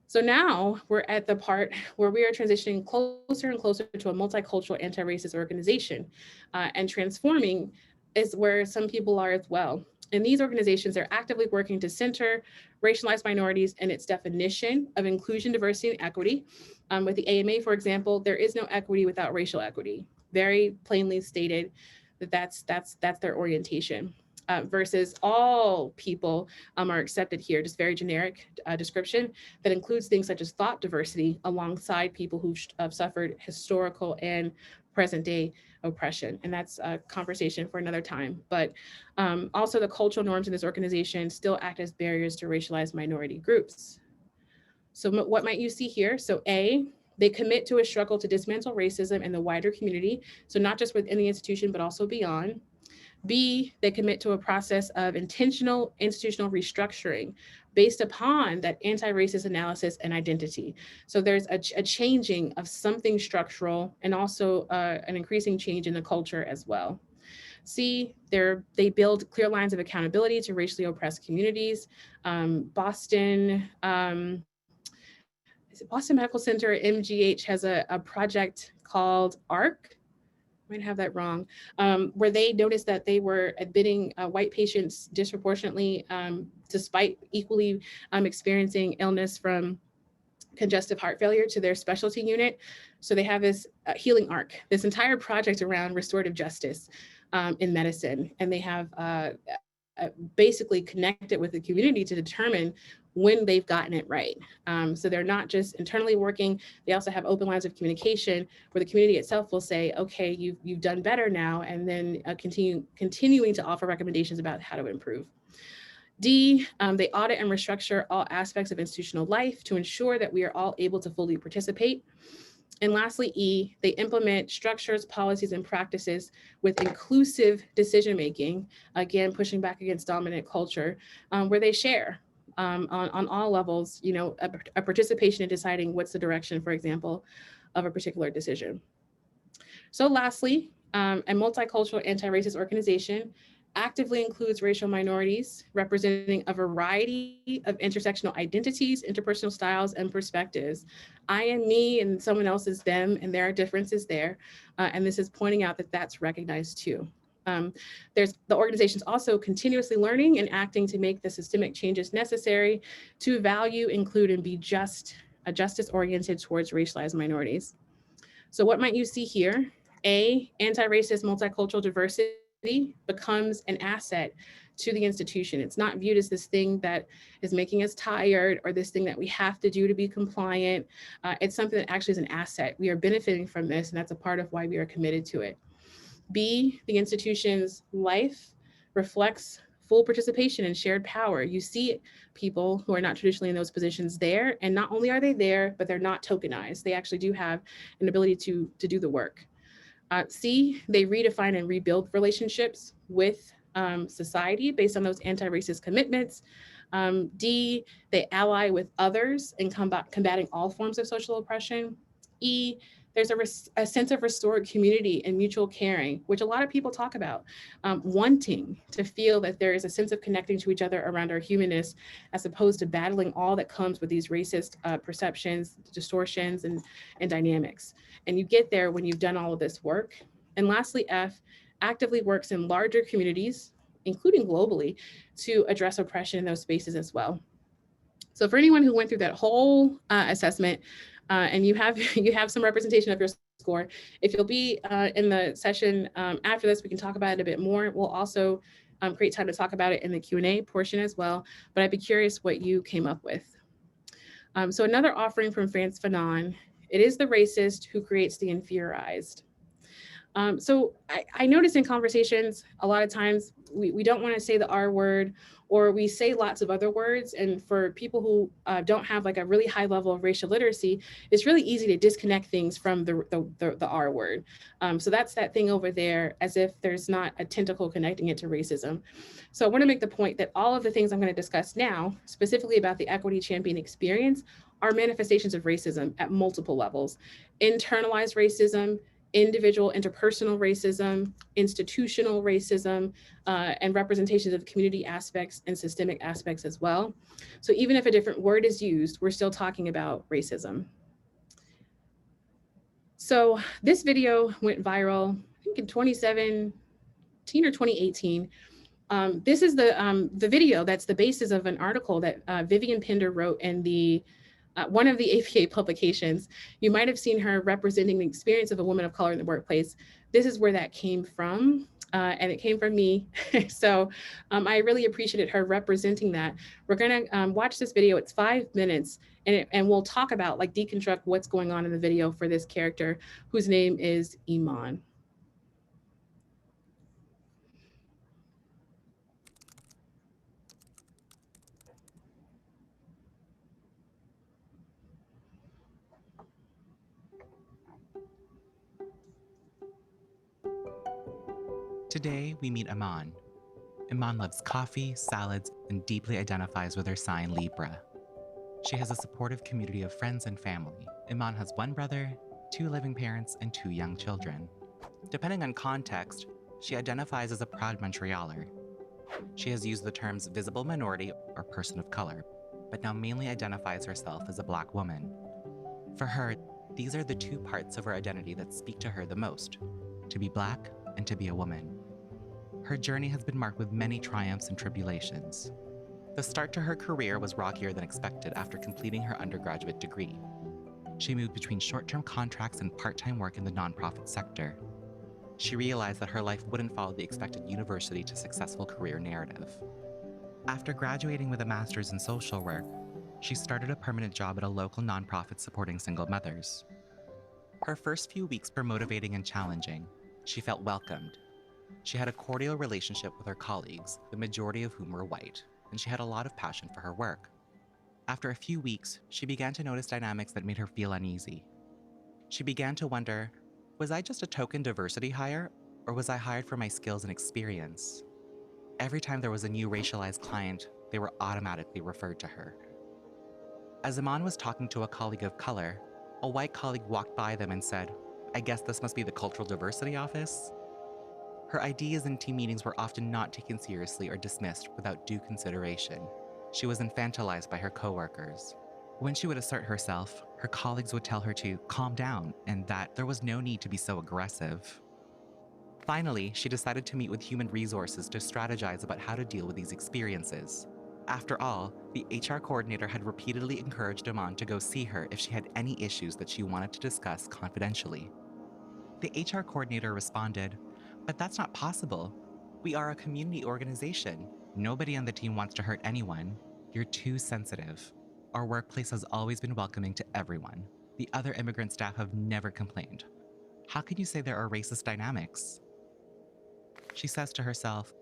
Speaker 3: So now we're at the part where we are transitioning closer and closer to a multicultural anti-racist organization, and transforming is where some people are as well. And these organizations are actively working to center racialized minorities in its definition of inclusion, diversity, and equity. With the AMA, for example, there is no equity without racial equity. Very plainly stated that that's their orientation. Versus all people are accepted here, just very generic description that includes things such as thought diversity alongside people who have suffered historical and present day oppression. And that's a conversation for another time. But also the cultural norms in this organization still act as barriers to racialized minority groups. So what might you see here? So A, they commit to a struggle to dismantle racism in the wider community. So not just within the institution, but also beyond. B, they commit to a process of intentional institutional restructuring based upon that anti-racist analysis and identity. So there's a changing of something structural and also an increasing change in the culture as well. C, they build clear lines of accountability to racially oppressed communities. Boston Medical Center, MGH, has a project called ARC. I might have that wrong, where they noticed that they were admitting white patients disproportionately, despite equally experiencing illness from congestive heart failure to their specialty unit. So they have this healing arc, this entire project around restorative justice in medicine. And they have basically connect it with the community to determine when they've gotten it right. So they're not just internally working, they also have open lines of communication where the community itself will say, okay, you've done better now, and then continuing to offer recommendations about how to improve. D, they audit and restructure all aspects of institutional life to ensure that we are all able to fully participate. And lastly, E, they implement structures, policies, and practices with inclusive decision-making, again, pushing back against dominant culture, where they share on all levels, a participation in deciding what's the direction, for example, of a particular decision. So lastly, a multicultural anti-racist organization actively includes racial minorities representing a variety of intersectional identities, interpersonal styles, and perspectives. I am me and someone else is them, and there are differences there. And this is pointing out that that's recognized too. The organization's also continuously learning and acting to make the systemic changes necessary to value, include, and be justice oriented towards racialized minorities. So what might you see here? A, anti-racist multicultural diversity becomes an asset to the institution. It's not viewed as this thing that is making us tired or this thing that we have to do to be compliant. It's something that actually is an asset. We are benefiting from this, and that's a part of why we are committed to it. B, the institution's life reflects full participation and shared power. You see people who are not traditionally in those positions there, and not only are they there, but they're not tokenized. They actually do have an ability to do the work. C, they redefine and rebuild relationships with society based on those anti-racist commitments. D, they ally with others in combating all forms of social oppression. E, there's a sense of restored community and mutual caring, which a lot of people talk about, wanting to feel that there is a sense of connecting to each other around our humanness, as opposed to battling all that comes with these racist perceptions, distortions, and dynamics. And you get there when you've done all of this work. And lastly, F, actively works in larger communities, including globally, to address oppression in those spaces as well. So for anyone who went through that whole assessment, and you have some representation of your score, if you'll be in the session after this, we can talk about it a bit more. We'll also create time to talk about it in the Q&A portion as well, but I'd be curious what you came up with. So another offering from Frantz Fanon: it is the racist who creates the inferiorized. So I notice in conversations, a lot of times we don't want to say the R word, or we say lots of other words. And for people who don't have like a really high level of racial literacy, it's really easy to disconnect things from the R word. So that's that thing over there, as if there's not a tentacle connecting it to racism. So I want to make the point that all of the things I'm going to discuss now, specifically about the equity champion experience, are manifestations of racism at multiple levels: internalized racism, individual interpersonal racism, institutional racism, and representations of community aspects and systemic aspects as well. So even if a different word is used, we're still talking about racism. So this video went viral, I think in 2017 or 2018. This is the video that's the basis of an article that Vivian Pinder wrote in the one of the APA publications. You might have seen her representing the experience of a woman of color in the workplace. This is where that came from, and it came from me. So I really appreciated her representing that. We're gonna watch this video. It's 5 minutes, and we'll talk about, like, deconstruct what's going on in the video for this character, whose name is Iman.
Speaker 5: Today, we meet Iman. Iman loves coffee, salads, and deeply identifies with her sign Libra. She has a supportive community of friends and family. Iman has one brother, 2 living parents, and 2 young children. Depending on context, she identifies as a proud Montrealer. She has used the terms visible minority or person of color, but now mainly identifies herself as a Black woman. For her, these are the 2 parts of her identity that speak to her the most: to be Black and to be a woman. Her journey has been marked with many triumphs and tribulations. The start to her career was rockier than expected after completing her undergraduate degree. She moved between short-term contracts and part-time work in the nonprofit sector. She realized that her life wouldn't follow the expected university to successful career narrative. After graduating with a master's in social work, she started a permanent job at a local nonprofit supporting single mothers. Her first few weeks were motivating and challenging. She felt welcomed. She had a cordial relationship with her colleagues, the majority of whom were white, and she had a lot of passion for her work. After a few weeks, she began to notice dynamics that made her feel uneasy. She began to wonder, was I just a token diversity hire, or was I hired for my skills and experience? Every time there was a new racialized client, they were automatically referred to her. As Iman was talking to a colleague of color, a white colleague walked by them and said, "I guess this must be the Cultural Diversity Office." Her ideas in team meetings were often not taken seriously or dismissed without due consideration. She was infantilized by her coworkers. When she would assert herself, her colleagues would tell her to calm down and that there was no need to be so aggressive. Finally, she decided to meet with human resources to strategize about how to deal with these experiences. After all, the HR coordinator had repeatedly encouraged Iman to go see her if she had any issues that she wanted to discuss confidentially. The HR coordinator responded, "But that's not possible. We are a community organization. Nobody on the team wants to hurt anyone. You're too sensitive. Our workplace has always been welcoming to everyone. The other immigrant staff have never complained. How can you say there are racist dynamics?" She says to herself,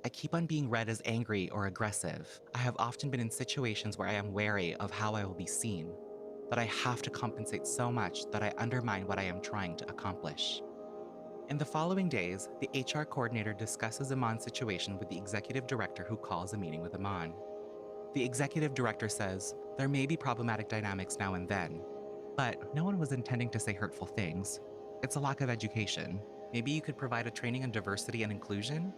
Speaker 5: "I keep on being read as angry or aggressive. I have often been in situations where I am wary of how I will be seen, that I have to compensate so much that I undermine what I am trying to accomplish." In the following days, the HR coordinator discusses Iman's situation with the executive director, who calls a meeting with Iman. The executive director says, "There may be problematic dynamics now and then, but no one was intending to say hurtful things. It's a lack of education. Maybe you could provide a training on diversity and inclusion?"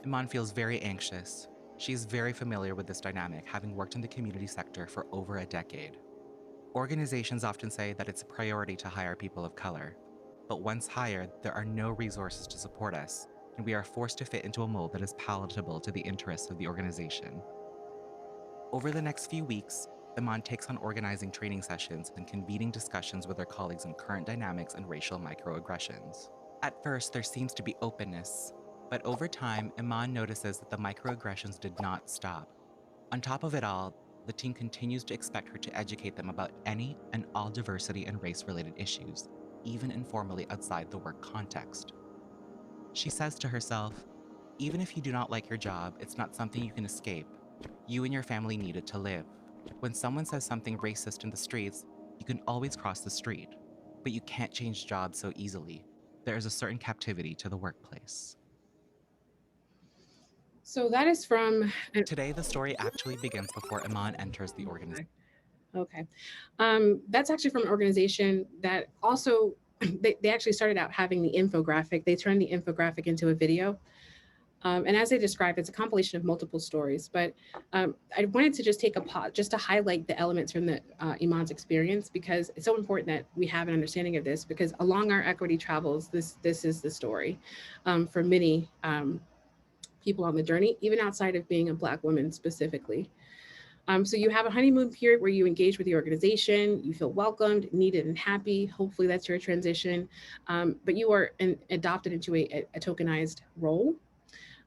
Speaker 5: Iman feels very anxious. She is very familiar with this dynamic, having worked in the community sector for over a decade. Organizations often say that it's a priority to hire people of color, but once hired, there are no resources to support us, and we are forced to fit into a mold that is palatable to the interests of the organization. Over the next few weeks, Iman takes on organizing training sessions and convening discussions with her colleagues on current dynamics and racial microaggressions. At first, there seems to be openness, but over time, Iman notices that the microaggressions did not stop. On top of it all, the team continues to expect her to educate them about any and all diversity and race-related issues, even informally outside the work context. She says to herself, "Even if you do not like your job, it's not something you can escape. You and your family need it to live. When someone says something racist in the streets, you can always cross the street, but you can't change jobs so easily. There is a certain captivity to the workplace."
Speaker 3: So that is from.
Speaker 5: Today, the story actually begins before Iman enters the organization.
Speaker 3: Okay. That's actually from an organization that also, they actually started out having the infographic. They turned the infographic into a video. And as I described, it's a compilation of multiple stories, but I wanted to just take a pause just to highlight the elements from the Iman's experience, because it's so important that we have an understanding of this, because along our equity travels, this is the story for many people on the journey, even outside of being a Black woman specifically. So you have a honeymoon period where you engage with the organization, you feel welcomed, needed, and happy. Hopefully that's your transition, but you are adopted into a tokenized role.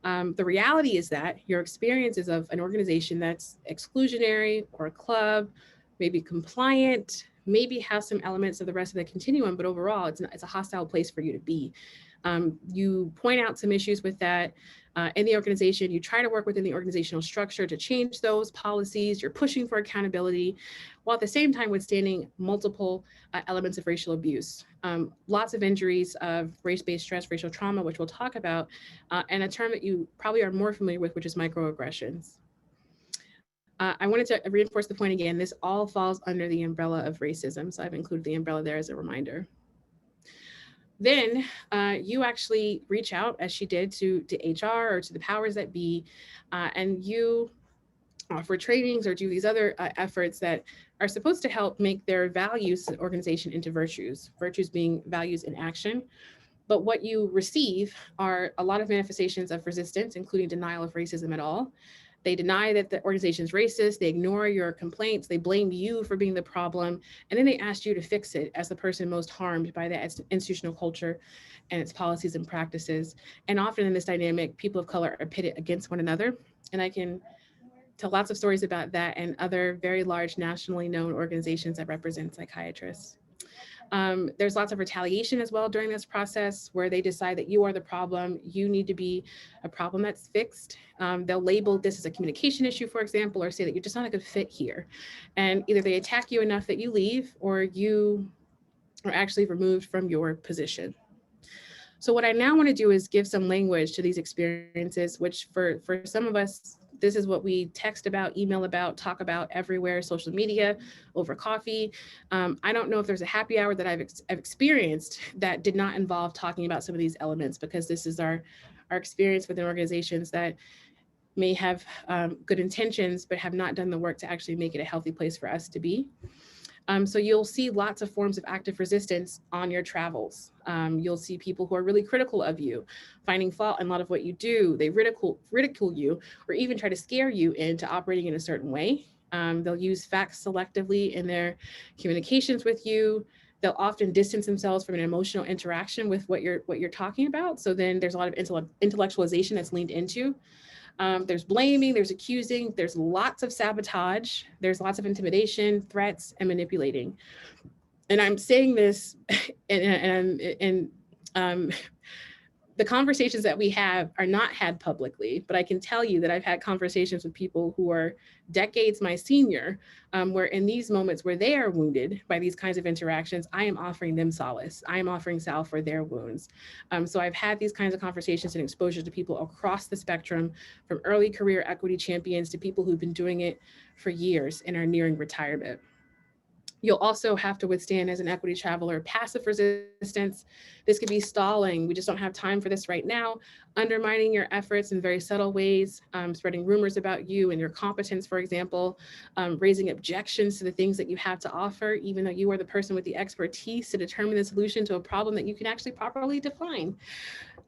Speaker 3: The reality is that your experience is of an organization that's exclusionary or a club, maybe compliant, maybe has some elements of the rest of the continuum, but overall it's a hostile place for you to be. You point out some issues with that in the organization. You try to work within the organizational structure to change those policies. You're pushing for accountability, while at the same time withstanding multiple elements of racial abuse. Lots of injuries of race-based stress, racial trauma, which we'll talk about, and a term that you probably are more familiar with, which is microaggressions. I wanted to reinforce the point again, this all falls under the umbrella of racism. So I've included the umbrella there as a reminder. Then you actually reach out, as she did, to HR or to the powers that be, and you offer trainings or do these other efforts that are supposed to help make their values organization into virtues, virtues being values in action. But what you receive are a lot of manifestations of resistance, including denial of racism at all, They deny that the organization is racist. They ignore your complaints. They blame you for being the problem. And then they ask you to fix it as the person most harmed by the institutional culture and its policies and practices. And often in this dynamic, people of color are pitted against one another. And I can tell lots of stories about that and other very large nationally known organizations that represent psychiatrists. There's lots of retaliation as well during this process where they decide that you are the problem. You need to be a problem that's fixed. They'll label this as a communication issue, for example, or say that you're just not a good fit here. And either they attack you enough that you leave or you are actually removed from your position. So what I now want to do is give some language to these experiences, which for some of us, this is what we text about, email about, talk about everywhere, social media, over coffee. I don't know if there's a happy hour that I've experienced that did not involve talking about some of these elements, because this is our experience within organizations that may have good intentions, but have not done the work to actually make it a healthy place for us to be. So you'll see lots of forms of active resistance on your travels. You'll see people who are really critical of you, finding fault in a lot of what you do. They ridicule you, or even try to scare you into operating in a certain way. They'll use facts selectively in their communications with you. They'll often distance themselves from an emotional interaction with what you're talking about. So then there's a lot of intellectualization that's leaned into. There's blaming, there's accusing, there's lots of sabotage, there's lots of intimidation, threats, and manipulating. And I'm saying this, and the conversations that we have are not had publicly, but I can tell you that I've had conversations with people who are decades my senior, where in these moments where they are wounded by these kinds of interactions, I am offering them solace. I am offering salve for their wounds. So I've had these kinds of conversations and exposure to people across the spectrum, from early career equity champions to people who've been doing it for years and are nearing retirement. You'll also have to withstand, as an equity traveler, passive resistance. This could be stalling. We just don't have time for this right now. Undermining your efforts in very subtle ways, spreading rumors about you and your competence, for example, raising objections to the things that you have to offer, even though you are the person with the expertise to determine the solution to a problem that you can actually properly define.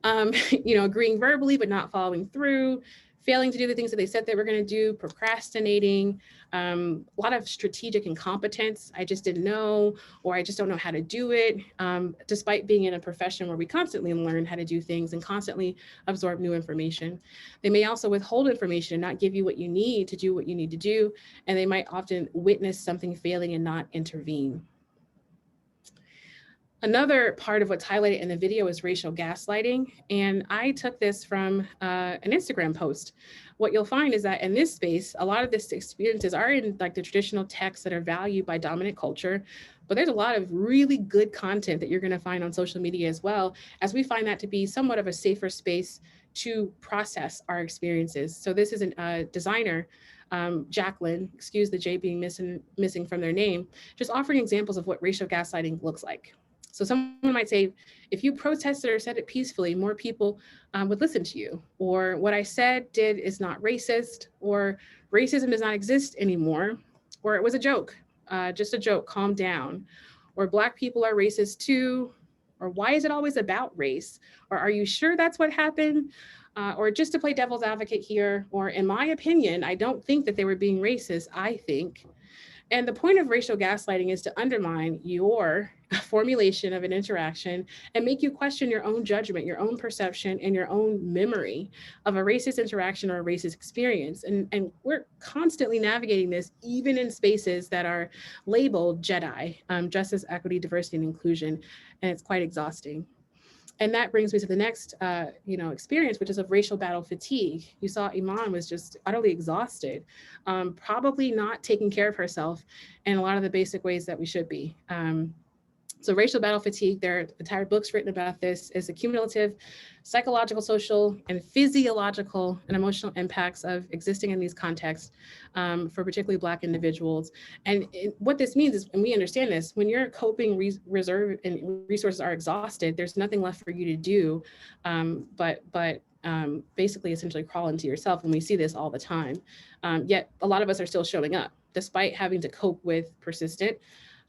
Speaker 3: Agreeing verbally, but not following through, failing to do the things that they said they were going to do, procrastinating, a lot of strategic incompetence. I just didn't know, or I just don't know how to do it, despite being in a profession where we constantly learn how to do things and constantly absorb new information. They may also withhold information and not give you what you need to do what you need to do, and they might often witness something failing and not intervene. Another part of what's highlighted in the video is racial gaslighting. And I took this from an Instagram post. What you'll find is that in this space, a lot of these experiences are in like the traditional texts that are valued by dominant culture, but there's a lot of really good content that you're going to find on social media as well, as we find that to be somewhat of a safer space to process our experiences. So this is a designer, Jacqueline, excuse the J being missing from their name, just offering examples of what racial gaslighting looks like. So someone might say, if you protested or said it peacefully, more people would listen to you. Or what I did is not racist, or racism does not exist anymore, or it was a joke, just a joke, calm down. Or Black people are racist too, or why is it always about race? Or are you sure that's what happened? Or just to play devil's advocate here, or in my opinion, I don't think that they were being racist, I think. And the point of racial gaslighting is to undermine your formulation of an interaction and make you question your own judgment, your own perception, and your own memory of a racist interaction or a racist experience. And we're constantly navigating this, even in spaces that are labeled JEDI, justice, equity, diversity, and inclusion. And it's quite exhausting. And that brings me to the next, experience, which is of racial battle fatigue. You saw Iman was just utterly exhausted, probably not taking care of herself in a lot of the basic ways that we should be. So racial battle fatigue, there are entire books written about this, is the cumulative psychological, social, and physiological and emotional impacts of existing in these contexts for particularly Black individuals. And what this means is, and we understand this, when your coping reserve and resources are exhausted, there's nothing left for you to do but basically essentially crawl into yourself. And we see this all the time. Yet a lot of us are still showing up despite having to cope with persistent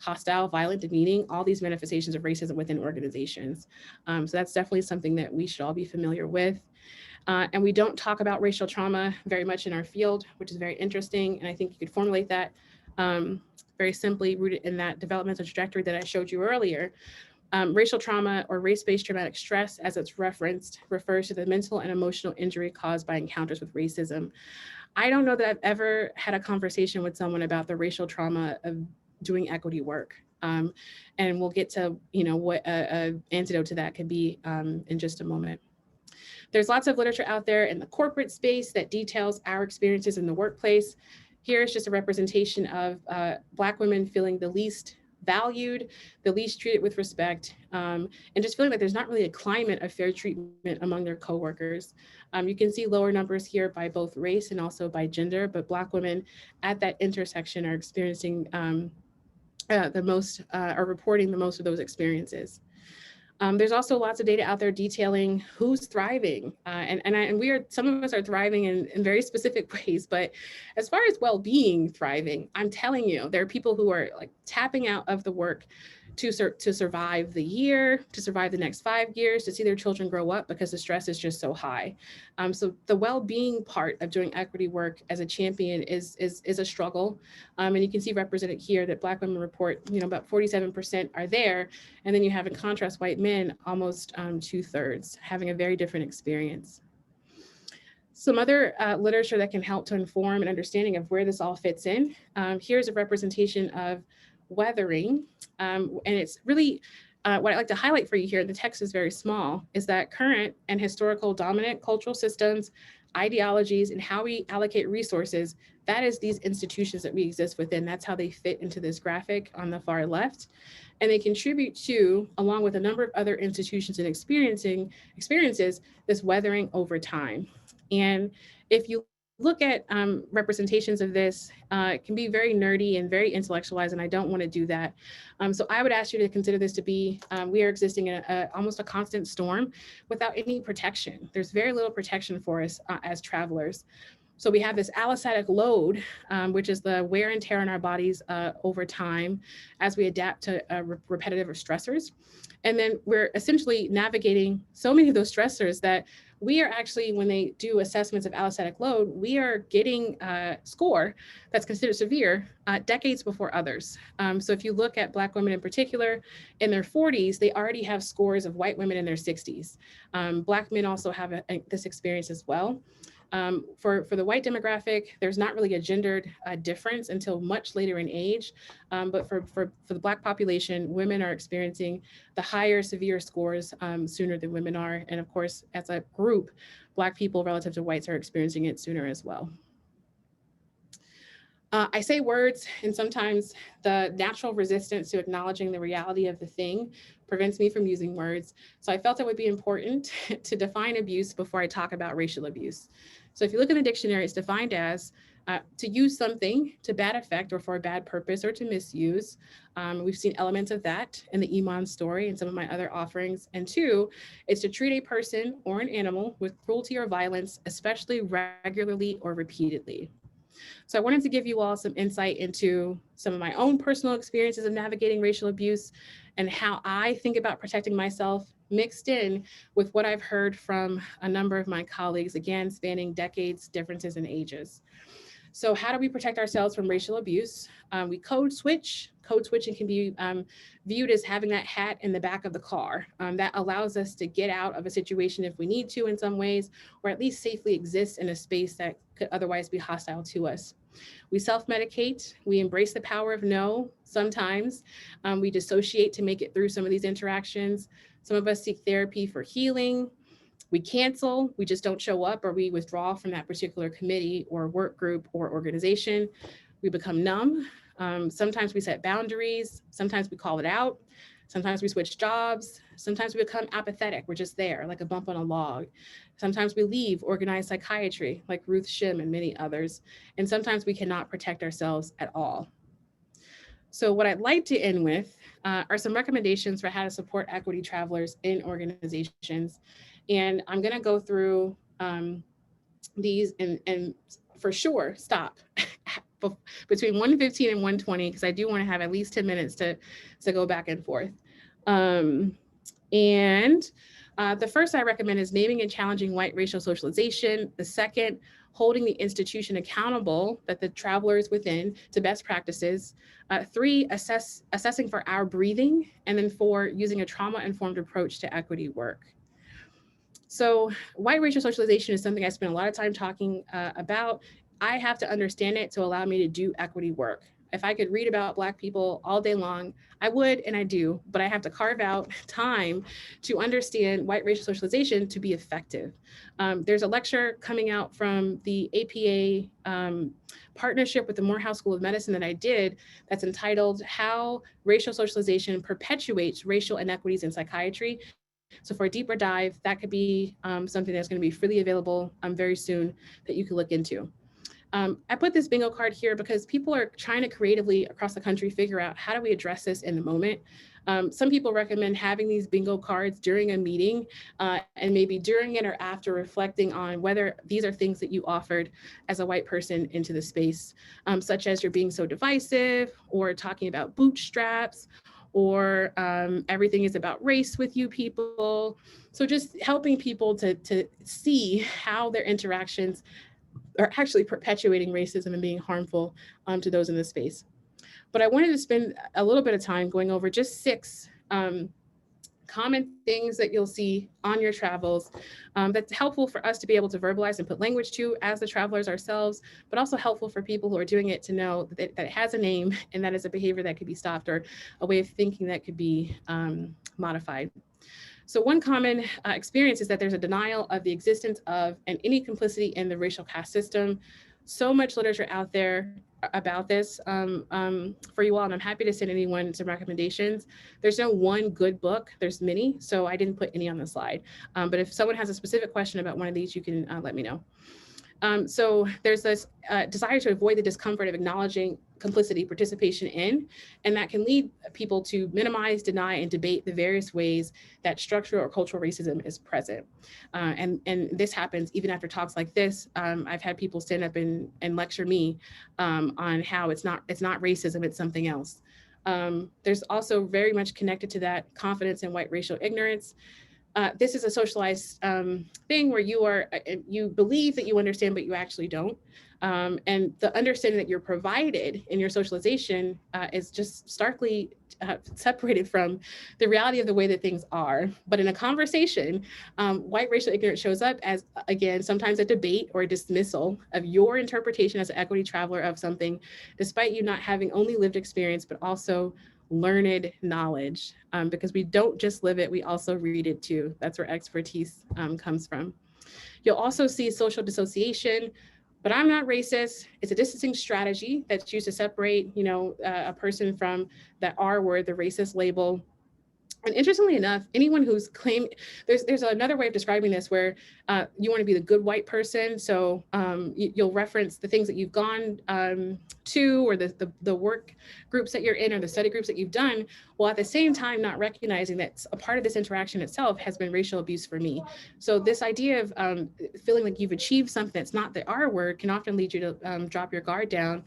Speaker 3: hostile, violent, demeaning, all these manifestations of racism within organizations. So that's definitely something that we should all be familiar with. And we don't talk about racial trauma very much in our field, which is very interesting. And I think you could formulate that very simply, rooted in that developmental trajectory that I showed you earlier. Racial trauma or race-based traumatic stress, as it's referenced, refers to the mental and emotional injury caused by encounters with racism. I don't know that I've ever had a conversation with someone about the racial trauma of doing equity work. And we'll get to, what an antidote to that could be in just a moment. There's lots of literature out there in the corporate space that details our experiences in the workplace. Here's just a representation of Black women feeling the least valued, the least treated with respect, and just feeling like there's not really a climate of fair treatment among their coworkers. You can see lower numbers here by both race and also by gender, but Black women at that intersection are experiencing the most, are reporting the most of those experiences. There's also lots of data out there detailing who's thriving, and some of us are thriving in very specific ways. But as far as well-being thriving, I'm telling you, there are people who are like tapping out of the work to survive the year, to survive the next 5 years, to see their children grow up because the stress is just so high. So the well-being part of doing equity work as a champion is a struggle. And you can see represented here that Black women report, about 47% are there. And then you have, in contrast, white men, almost 2/3, having a very different experience. Some other literature that can help to inform an understanding of where this all fits in. Here's a representation of weathering. And it's really, what I'd like to highlight for you here, the text is very small, is that current and historical dominant cultural systems, ideologies, and how we allocate resources, that is these institutions that we exist within. That's how they fit into this graphic on the far left. And they contribute to, along with a number of other institutions and experiences, this weathering over time. And if you look at representations of this, it can be very nerdy and very intellectualized, and I don't want to do that. So I would ask you to consider this to be, we are existing in almost a constant storm without any protection. There's very little protection for us as travelers. So we have this allostatic load, which is the wear and tear on our bodies over time as we adapt to repetitive stressors. And then we're essentially navigating so many of those stressors that we are actually, when they do assessments of allostatic load, we are getting a score that's considered severe decades before others. So if you look at Black women in particular, in their 40s, they already have scores of white women in their 60s. Black men also have this experience as well. For the white demographic, there's not really a gendered difference until much later in age. But for the Black population, women are experiencing the higher severe scores sooner than women are. And of course, as a group, Black people relative to whites are experiencing it sooner as well. I say words, and sometimes the natural resistance to acknowledging the reality of the thing prevents me from using words. So I felt it would be important to define abuse before I talk about racial abuse. So if you look in the dictionary, it's defined as to use something to bad effect or for a bad purpose or to misuse. We've seen elements of that in the Iman story and some of my other offerings. And 2, it's to treat a person or an animal with cruelty or violence, especially regularly or repeatedly. So I wanted to give you all some insight into some of my own personal experiences of navigating racial abuse and how I think about protecting myself, mixed in with what I've heard from a number of my colleagues, again, spanning decades, differences in ages. So how do we protect ourselves from racial abuse? We code switch. Code switching can be viewed as having that hat in the back of the car. That allows us to get out of a situation if we need to in some ways, or at least safely exist in a space that could otherwise be hostile to us. We self-medicate. We embrace the power of no. Sometimes we dissociate to make it through some of these interactions. Some of us seek therapy for healing. We cancel, we just don't show up, or we withdraw from that particular committee or work group or organization. We become numb. Sometimes we set boundaries. Sometimes we call it out. Sometimes we switch jobs. Sometimes we become apathetic. We're just there, like a bump on a log. Sometimes we leave organized psychiatry, like Ruth Shim and many others. And sometimes we cannot protect ourselves at all. So what I'd like to end with are some recommendations for how to support equity travelers in organizations. And I'm going to go through these and for sure, stop. between 1:15 and 1:20, because I do want to have at least 10 minutes to go back and forth. And the first I recommend is naming and challenging white racial socialization. The second, holding the institution accountable that the travelers within to best practices. 3, assessing for our breathing. And then 4, using a trauma-informed approach to equity work. So white racial socialization is something I spend a lot of time talking about. I have to understand it to allow me to do equity work. If I could read about Black people all day long, I would, and I do, but I have to carve out time to understand white racial socialization to be effective. There's a lecture coming out from the APA partnership with the Morehouse School of Medicine that I did that's entitled How Racial Socialization Perpetuates Racial Inequities in Psychiatry. So for a deeper dive, that could be something that's going to be freely available very soon that you can look into. I put this bingo card here because people are trying to creatively across the country figure out how do we address this in the moment. Some people recommend having these bingo cards during a meeting and maybe during it or after, reflecting on whether these are things that you offered as a white person into the space, such as you're being so divisive or talking about bootstraps, or everything is about race with you people. So just helping people to see how their interactions are actually perpetuating racism and being harmful to those in the space. But I wanted to spend a little bit of time going over just 6 common things that you'll see on your travels that's helpful for us to be able to verbalize and put language to as the travelers ourselves, but also helpful for people who are doing it to know that it has a name and that is a behavior that could be stopped or a way of thinking that could be modified. So one common experience is that there's a denial of the existence of and any complicity in the racial caste system. So much literature out there about this for you all, and I'm happy to send anyone some recommendations. There's no one good book, there's many, so I didn't put any on the slide. But if someone has a specific question about one of these, you can let me know. So there's this desire to avoid the discomfort of acknowledging complicity, participation in, and that can lead people to minimize, deny, and debate the various ways that structural or cultural racism is present. And this happens even after talks like this. I've had people stand up and lecture me on how it's not racism, it's something else. There's also very much connected to that confidence in white racial ignorance. This is a socialized thing where you believe that you understand, but you actually don't. And the understanding that you're provided in your socialization is just starkly separated from the reality of the way that things are. But in a conversation, white racial ignorance shows up as, again, sometimes a debate or a dismissal of your interpretation as an equity traveler of something, despite you not having only lived experience, but also learned knowledge, because we don't just live it, we also read it too. That's where expertise comes from. You'll also see social dissociation, but I'm not racist. It's a distancing strategy that's used to separate, a person from that R word, the racist label. And interestingly enough, anyone who's claimed, there's another way of describing this where you want to be the good white person. So you'll reference the things that you've gone to, or the work groups that you're in, or the study groups that you've done, while at the same time not recognizing that a part of this interaction itself has been racial abuse for me. So this idea of feeling like you've achieved something that's not the R word can often lead you to drop your guard down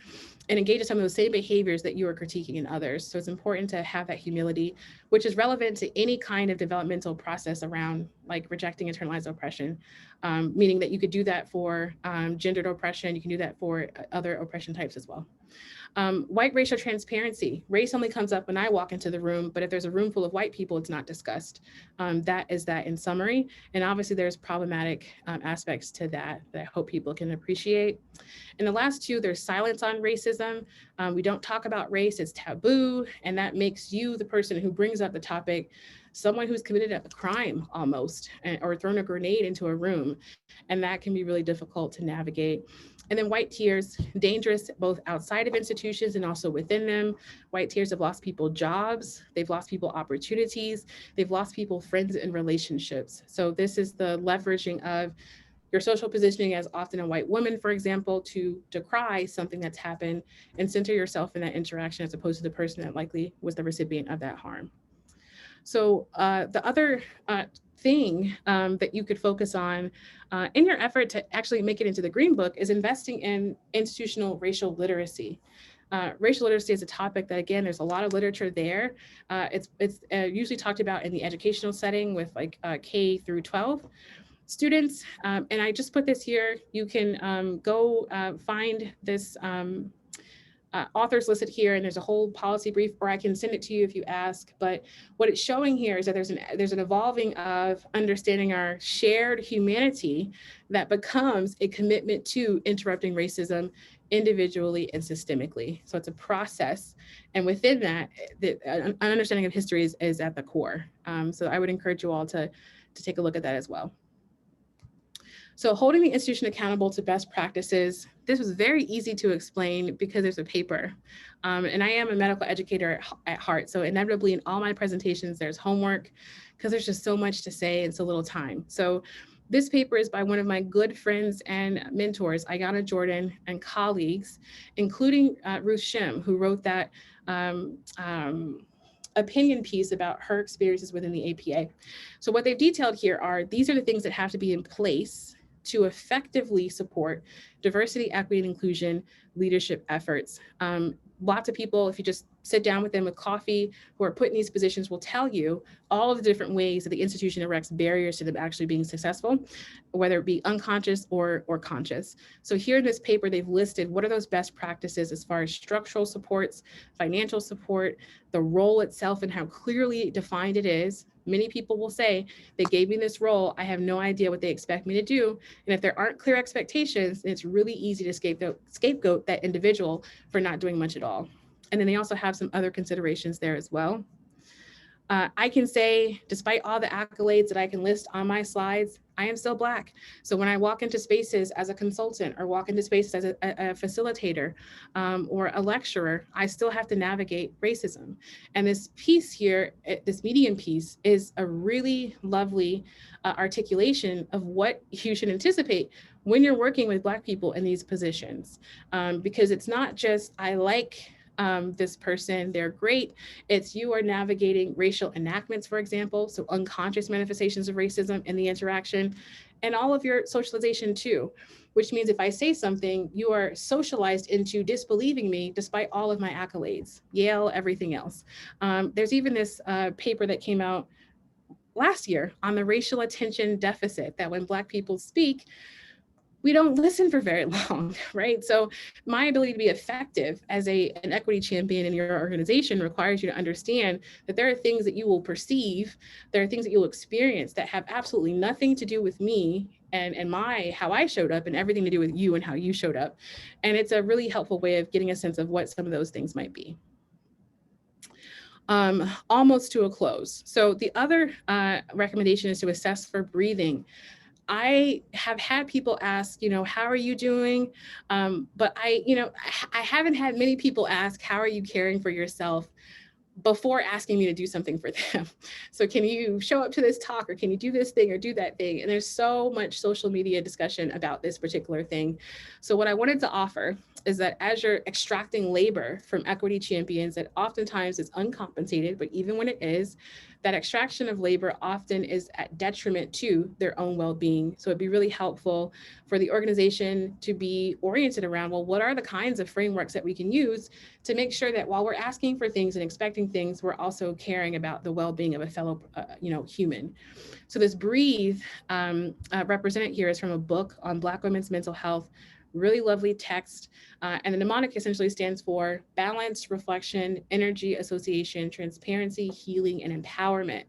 Speaker 3: and engage in some of those same behaviors that you are critiquing in others. So it's important to have that humility, which is relevant to any kind of developmental process around like rejecting internalized oppression, meaning that you could do that for gendered oppression, you can do that for other oppression types as well. White racial transparency. Race only comes up when I walk into the room, but if there's a room full of white people, it's not discussed. That is that in summary. And obviously there's problematic aspects to that I hope people can appreciate. And the last 2, there's silence on racism. We don't talk about race, it's taboo. And that makes you, the person who brings up the topic, someone who's committed a crime almost, or thrown a grenade into a room. And that can be really difficult to navigate. And then white tears, dangerous both outside of institutions and also within them. White tears have lost people jobs, they've lost people opportunities, they've lost people friends and relationships. So this is the leveraging of your social positioning as often a white woman, for example, to decry something that's happened and center yourself in that interaction as opposed to the person that likely was the recipient of that harm. So the other thing that you could focus on in your effort to actually make it into the Green Book is investing in institutional racial literacy. Racial literacy is a topic that, again, there's a lot of literature there. It's usually talked about in the educational setting with like K through 12 students. And I just put this here. You can go find this authors listed here, and there's a whole policy brief, or I can send it to you if you ask. But what it's showing here is that there's an evolving of understanding our shared humanity that becomes a commitment to interrupting racism individually and systemically. So it's a process, and within that, an understanding of history is at the core. So I would encourage you all to take a look at that as well. So holding the institution accountable to best practices, this was very easy to explain because there's a paper. And I am a medical educator at heart. So inevitably in all my presentations, there's homework because there's just so much to say and so little time. So this paper is by one of my good friends and mentors, Ayanna Jordan, and colleagues, including Ruth Shim, who wrote that opinion piece about her experiences within the APA. So what they've detailed here are, these are the things that have to be in place to effectively support diversity, equity, and inclusion leadership efforts. Lots of people, if you just sit down with them with coffee, who are put in these positions, will tell you all of the different ways that the institution erects barriers to them actually being successful, whether it be unconscious or conscious. So here in this paper, they've listed what are those best practices as far as structural supports, financial support, the role itself and how clearly defined it is. Many people will say, they gave me this role, I have no idea what they expect me to do. And if there aren't clear expectations, then it's really easy to scapegoat that individual for not doing much at all. And then they also have some other considerations there as well. I can say, despite all the accolades that I can list on my slides, I am still Black. So when I walk into spaces as a consultant or walk into spaces as a facilitator or a lecturer, I still have to navigate racism. And this piece here, this median piece, is a really lovely articulation of what you should anticipate when you're working with Black people in these positions. Because it's not just, I like this person, they're great. It's you are navigating racial enactments, for example, so unconscious manifestations of racism in the interaction, and all of your socialization too, which means if I say something, you are socialized into disbelieving me despite all of my accolades, Yale, everything else. There's even this paper that came out last year on the racial attention deficit, that when Black people speak, we don't listen for very long, right? So my ability to be effective as an equity champion in your organization requires you to understand that there are things that you will perceive, there are things that you'll experience that have absolutely nothing to do with me and how I showed up, and everything to do with you and how you showed up. And it's a really helpful way of getting a sense of what some of those things might be. Almost to a close. So the other recommendation is to assess for breathing. I have had people ask, how are you doing? But I haven't had many people ask, how are you caring for yourself, before asking me to do something for them. So can you show up to this talk, or can you do this thing or do that thing? And there's so much social media discussion about this particular thing. So what I wanted to offer is that as you're extracting labor from equity champions, that oftentimes is uncompensated, but even when it is, that extraction of labor often is at detriment to their own well-being. So it'd be really helpful for the organization to be oriented around, well, what are the kinds of frameworks that we can use to make sure that while we're asking for things and expecting things, we're also caring about the well-being of a fellow, human. So this breathe represented here is from a book on Black women's mental health. Really lovely text. And the mnemonic essentially stands for balance, reflection, energy, association, transparency, healing, and empowerment.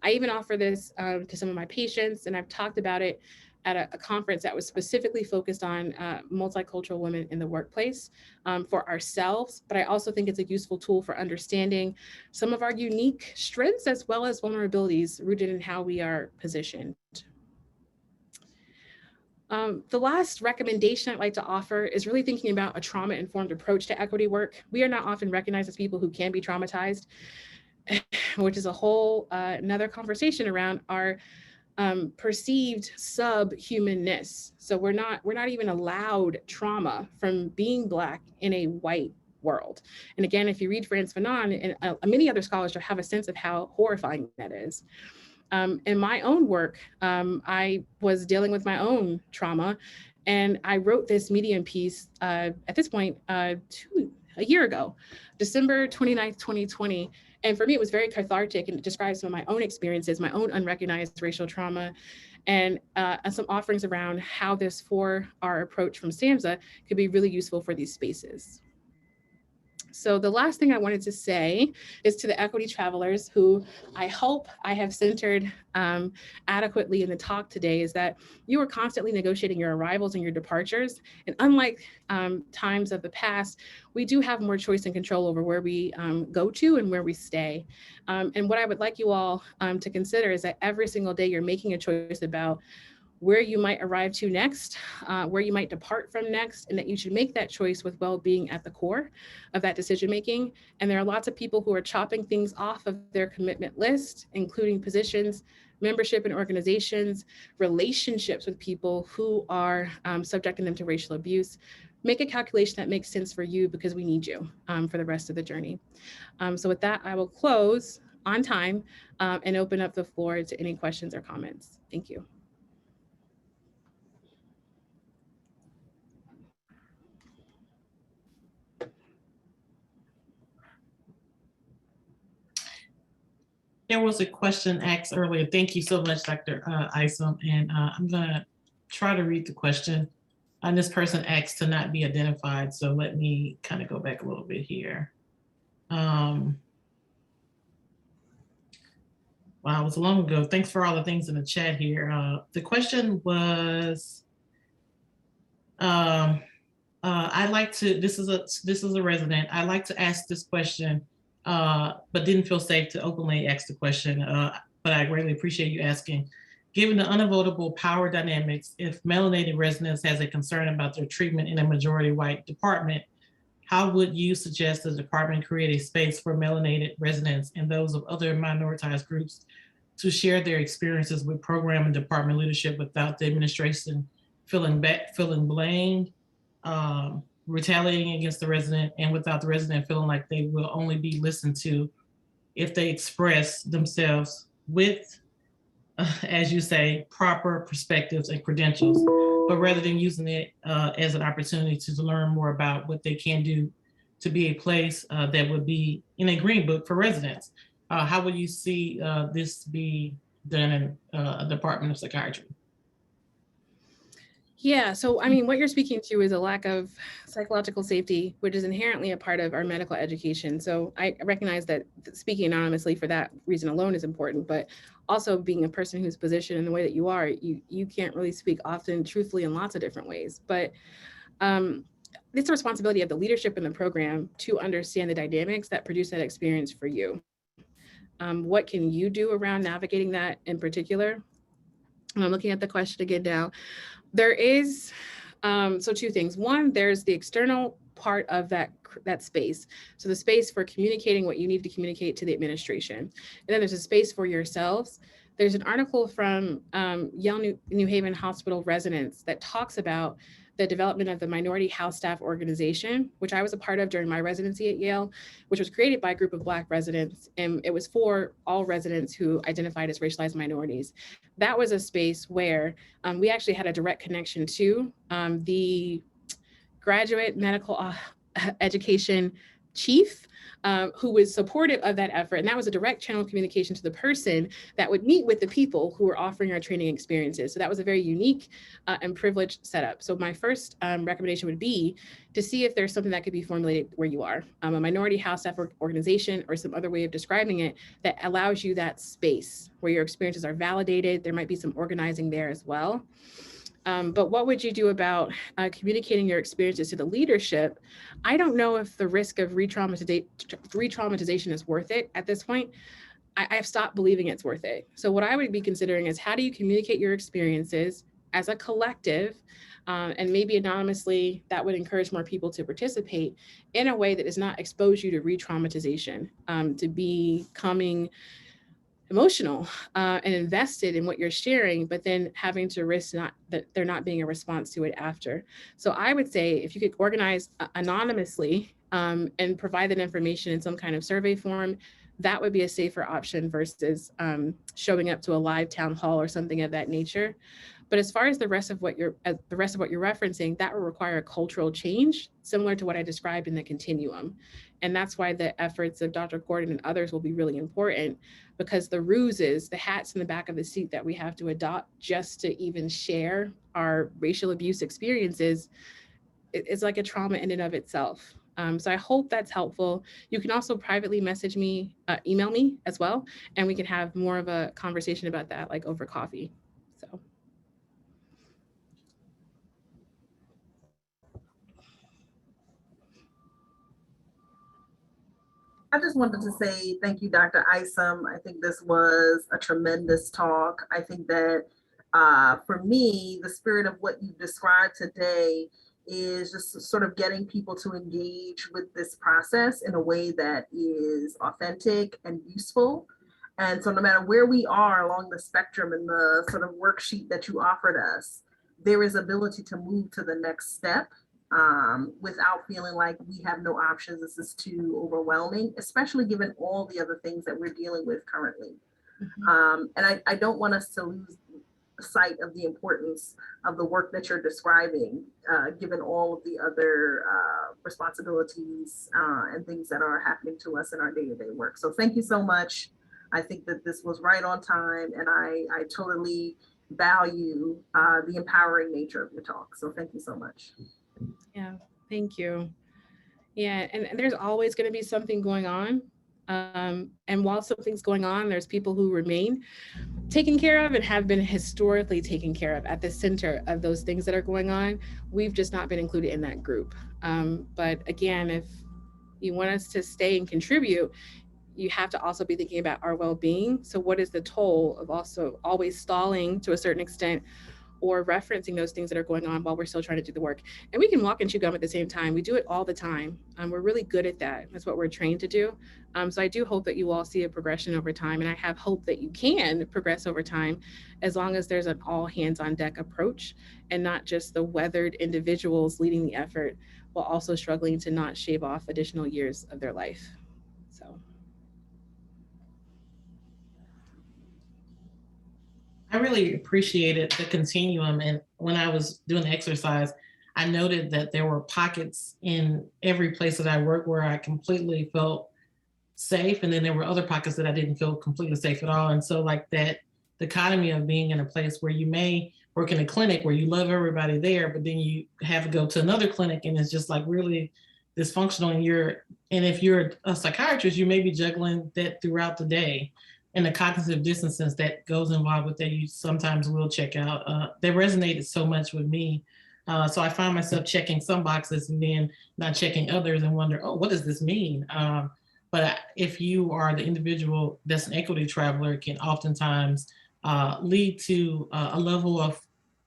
Speaker 3: I even offer this to some of my patients, and I've talked about it at a conference that was specifically focused on multicultural women in the workplace for ourselves. But I also think it's a useful tool for understanding some of our unique strengths as well as vulnerabilities rooted in how we are positioned. The last recommendation I'd like to offer is really thinking about a trauma-informed approach to equity work. We are not often recognized as people who can be traumatized, which is a whole another conversation around our perceived subhumanness. So we're not even allowed trauma from being Black in a white world. And again, if you read Frantz Fanon and many other scholars have a sense of how horrifying that is. In my own work, I was dealing with my own trauma, and I wrote this Medium piece at this point a year ago, December 29th, 2020. And for me, it was very cathartic, and it describes some of my own experiences, my own unrecognized racial trauma, and some offerings around how this 4R approach from SAMHSA could be really useful for these spaces. So the last thing I wanted to say is to the equity travelers, who I hope I have centered adequately in the talk today, is that you are constantly negotiating your arrivals and your departures. And unlike times of the past, we do have more choice and control over where we go to and where we stay. And what I would like you all to consider is that every single day you're making a choice about where you might arrive to next, where you might depart from next, and that you should make that choice with well-being at the core of that decision-making. And there are lots of people who are chopping things off of their commitment list, including positions, membership in organizations, relationships with people who are subjecting them to racial abuse. Make a calculation that makes sense for you, because we need you for the rest of the journey. So with that, I will close on time and open up the floor to any questions or comments. Thank you.
Speaker 2: There was a question asked earlier. Thank you so much, Dr. Isam. And I'm gonna try to read the question. And this person asked to not be identified. So let me kind of go back a little bit here. Wow, it was long ago. Thanks for all the things in the chat here. The question was, I'd like to, this is a resident. I'd like to ask this question, but didn't feel safe to openly ask the question, but I greatly appreciate you asking. Given the unavoidable power dynamics, if melanated residents has a concern about their treatment in a majority white department, how would you suggest the department create a space for melanated residents and those of other minoritized groups to share their experiences with program and department leadership without the administration feeling blamed, retaliating against the resident, and without the resident feeling like they will only be listened to if they express themselves with, as you say, proper perspectives and credentials, but rather than using it as an opportunity to learn more about what they can do to be a place that would be in a green book for residents. How would you see this be done in a Department of Psychiatry?
Speaker 3: Yeah, so I mean, what you're speaking to is a lack of psychological safety, which is inherently a part of our medical education. So I recognize that speaking anonymously for that reason alone is important, but also being a person who's positioned in the way that you are, you can't really speak often truthfully in lots of different ways. But it's a responsibility of the leadership in the program to understand the dynamics that produce that experience for you. What can you do around navigating that in particular? And I'm looking at the question again now. There is, so two things. One, there's the external part of that space. So the space for communicating what you need to communicate to the administration. And then there's a space for yourselves. There's an article from Yale New Haven Hospital residents that talks about the development of the Minority House Staff Organization, which I was a part of during my residency at Yale, which was created by a group of Black residents. And it was for all residents who identified as racialized minorities. That was a space where we actually had a direct connection to the graduate medical education chief, who was supportive of that effort. And that was a direct channel of communication to the person that would meet with the people who were offering our training experiences. So that was a very unique and privileged setup. So my first recommendation would be to see if there's something that could be formulated where you are, a minority house staff organization or some other way of describing it that allows you that space where your experiences are validated. There might be some organizing there as well. But what would you do about communicating your experiences to the leadership? I don't know if the risk of re-traumatization is worth it at this point. I have stopped believing it's worth it. So what I would be considering is, how do you communicate your experiences as a collective, and maybe anonymously, that would encourage more people to participate in a way that does not expose you to re-traumatization, to becoming emotional and invested in what you're sharing, but then having to risk that there not being a response to it after. So I would say if you could organize anonymously and provide that information in some kind of survey form, that would be a safer option versus showing up to a live town hall or something of that nature. But as far as the rest of what you're referencing, that will require a cultural change, similar to what I described in the continuum. And that's why the efforts of Dr. Gordon and others will be really important, because the ruses, the hats in the back of the seat that we have to adopt just to even share our racial abuse experiences, it's like a trauma in and of itself. So I hope that's helpful. You can also privately message me, email me as well, and we can have more of a conversation about that, like over coffee. So.
Speaker 6: I just wanted to say thank you, Dr. Isam. I think this was a tremendous talk. I think that for me, the spirit of what you described today is just sort of getting people to engage with this process in a way that is authentic and useful. And so no matter where we are along the spectrum in the sort of worksheet that you offered us, there is ability to move to the next step without feeling like we have no options. This is too overwhelming, especially given all the other things that we're dealing with currently. And I don't want us to lose sight of the importance of the work that you're describing, given all of the other responsibilities and things that are happening to us in our day-to-day work. So thank you so much. I think that this was right on time, and I totally value the empowering nature of your talk. So thank you so much.
Speaker 3: Yeah, thank you. Yeah, and there's always going to be something going on. And while something's going on, there's people who remain taken care of and have been historically taken care of at the center of those things that are going on. We've just not been included in that group. But again, if you want us to stay and contribute, you have to also be thinking about our well-being. So what is the toll of also always stalling to a certain extent, or referencing those things that are going on while we're still trying to do the work? And we can walk and chew gum at the same time. We do it all the time. We're really good at that. That's what we're trained to do. So I do hope that you all see a progression over time. And I have hope that you can progress over time, as long as there's an all hands on deck approach and not just the weathered individuals leading the effort while also struggling to not shave off additional years of their life. So.
Speaker 2: I really appreciated the continuum. And when I was doing the exercise, I noted that there were pockets in every place that I worked where I completely felt safe. And then there were other pockets that I didn't feel completely safe at all. And so like that dichotomy of being in a place where you may work in a clinic where you love everybody there, but then you have to go to another clinic and it's just like really dysfunctional. And if you're a psychiatrist, you may be juggling that throughout the day. And the cognitive dissonance that goes involved with that, you sometimes will check out. That resonated so much with me. So I find myself checking some boxes and then not checking others and wonder, oh, what does this mean? But if you are the individual that's an equity traveler, it can oftentimes lead to a level of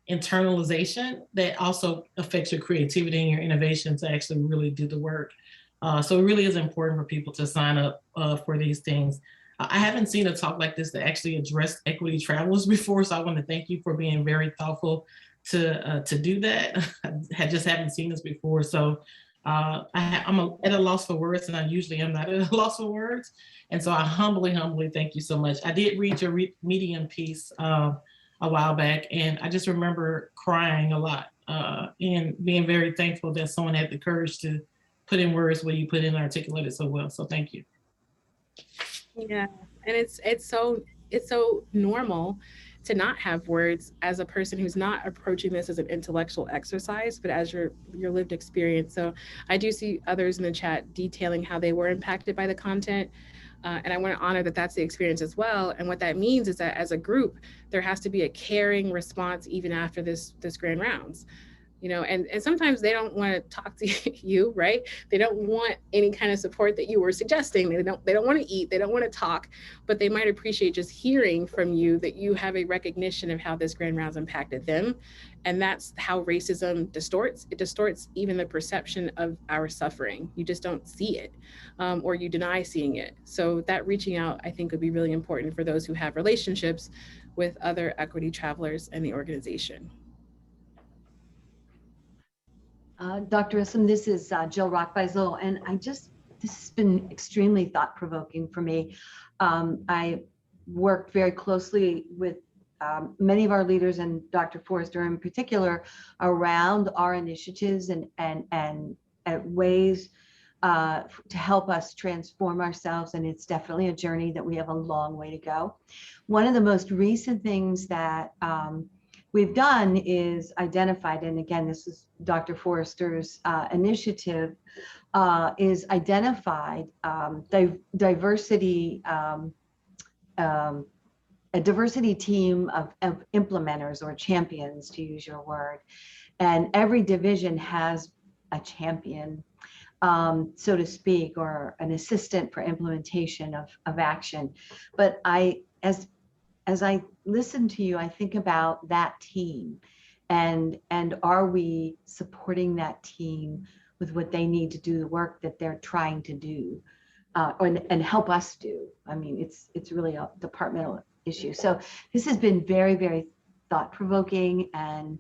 Speaker 2: internalization that also affects your creativity and your innovation to actually really do the work. So it really is important for people to sign up for these things. I haven't seen a talk like this that actually addressed equity travelers before, so I want to thank you for being very thoughtful to do that. I just haven't seen this before, so I'm at a loss for words, and I usually am not at a loss for words, and so I humbly thank you so much. I did read your Medium piece a while back, and I just remember crying a lot and being very thankful that someone had the courage to put in words what you put in and articulate it so well, so thank you.
Speaker 3: Yeah, and it's so normal to not have words as a person who's not approaching this as an intellectual exercise, but as your lived experience. So I do see others in the chat detailing how they were impacted by the content. And I want to honor that that's the experience as well. And what that means is that as a group, there has to be a caring response even after this grand rounds. You know, and sometimes they don't want to talk to you, right? They don't want any kind of support that you were suggesting. They don't want to eat, they don't want to talk, but they might appreciate just hearing from you that you have a recognition of how this grand rounds impacted them. And that's how racism distorts. It distorts even the perception of our suffering. You just don't see it, or you deny seeing it. So that reaching out, I think, would be really important for those who have relationships with other equity travelers in the organization.
Speaker 1: Dr. Isam, this is Jill Rockbeisel, and this has been extremely thought-provoking for me. I worked very closely with many of our leaders, and Dr. Forrester in particular, around our initiatives and ways to help us transform ourselves. And it's definitely a journey that we have a long way to go. One of the most recent things that we've done is identified, and again, this is Dr. Forrester's initiative, is identified diversity, a diversity team of implementers or champions, to use your word. And every division has a champion, so to speak, or an assistant for implementation of action. But as I listen to you, I think about that team, and are we supporting that team with what they need to do the work that they're trying to do, and help us do. I mean, it's really a departmental issue. So this has been very, very thought-provoking, and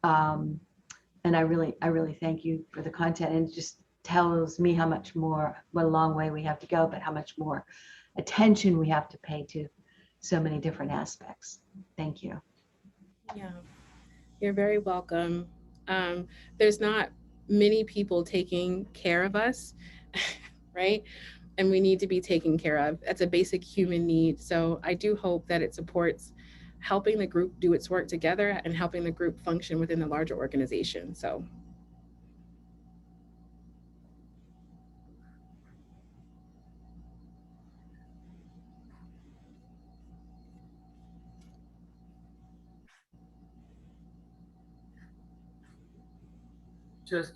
Speaker 1: I really thank you for the content, and it just tells me how much more, what a long way we have to go, but how much more attention we have to pay to so many different aspects. Thank you.
Speaker 3: Yeah, you're very welcome. There's not many people taking care of us, right? And we need to be taken care of. That's a basic human need. So I do hope that it supports helping the group do its work together and helping the group function within the larger organization. So.
Speaker 7: Just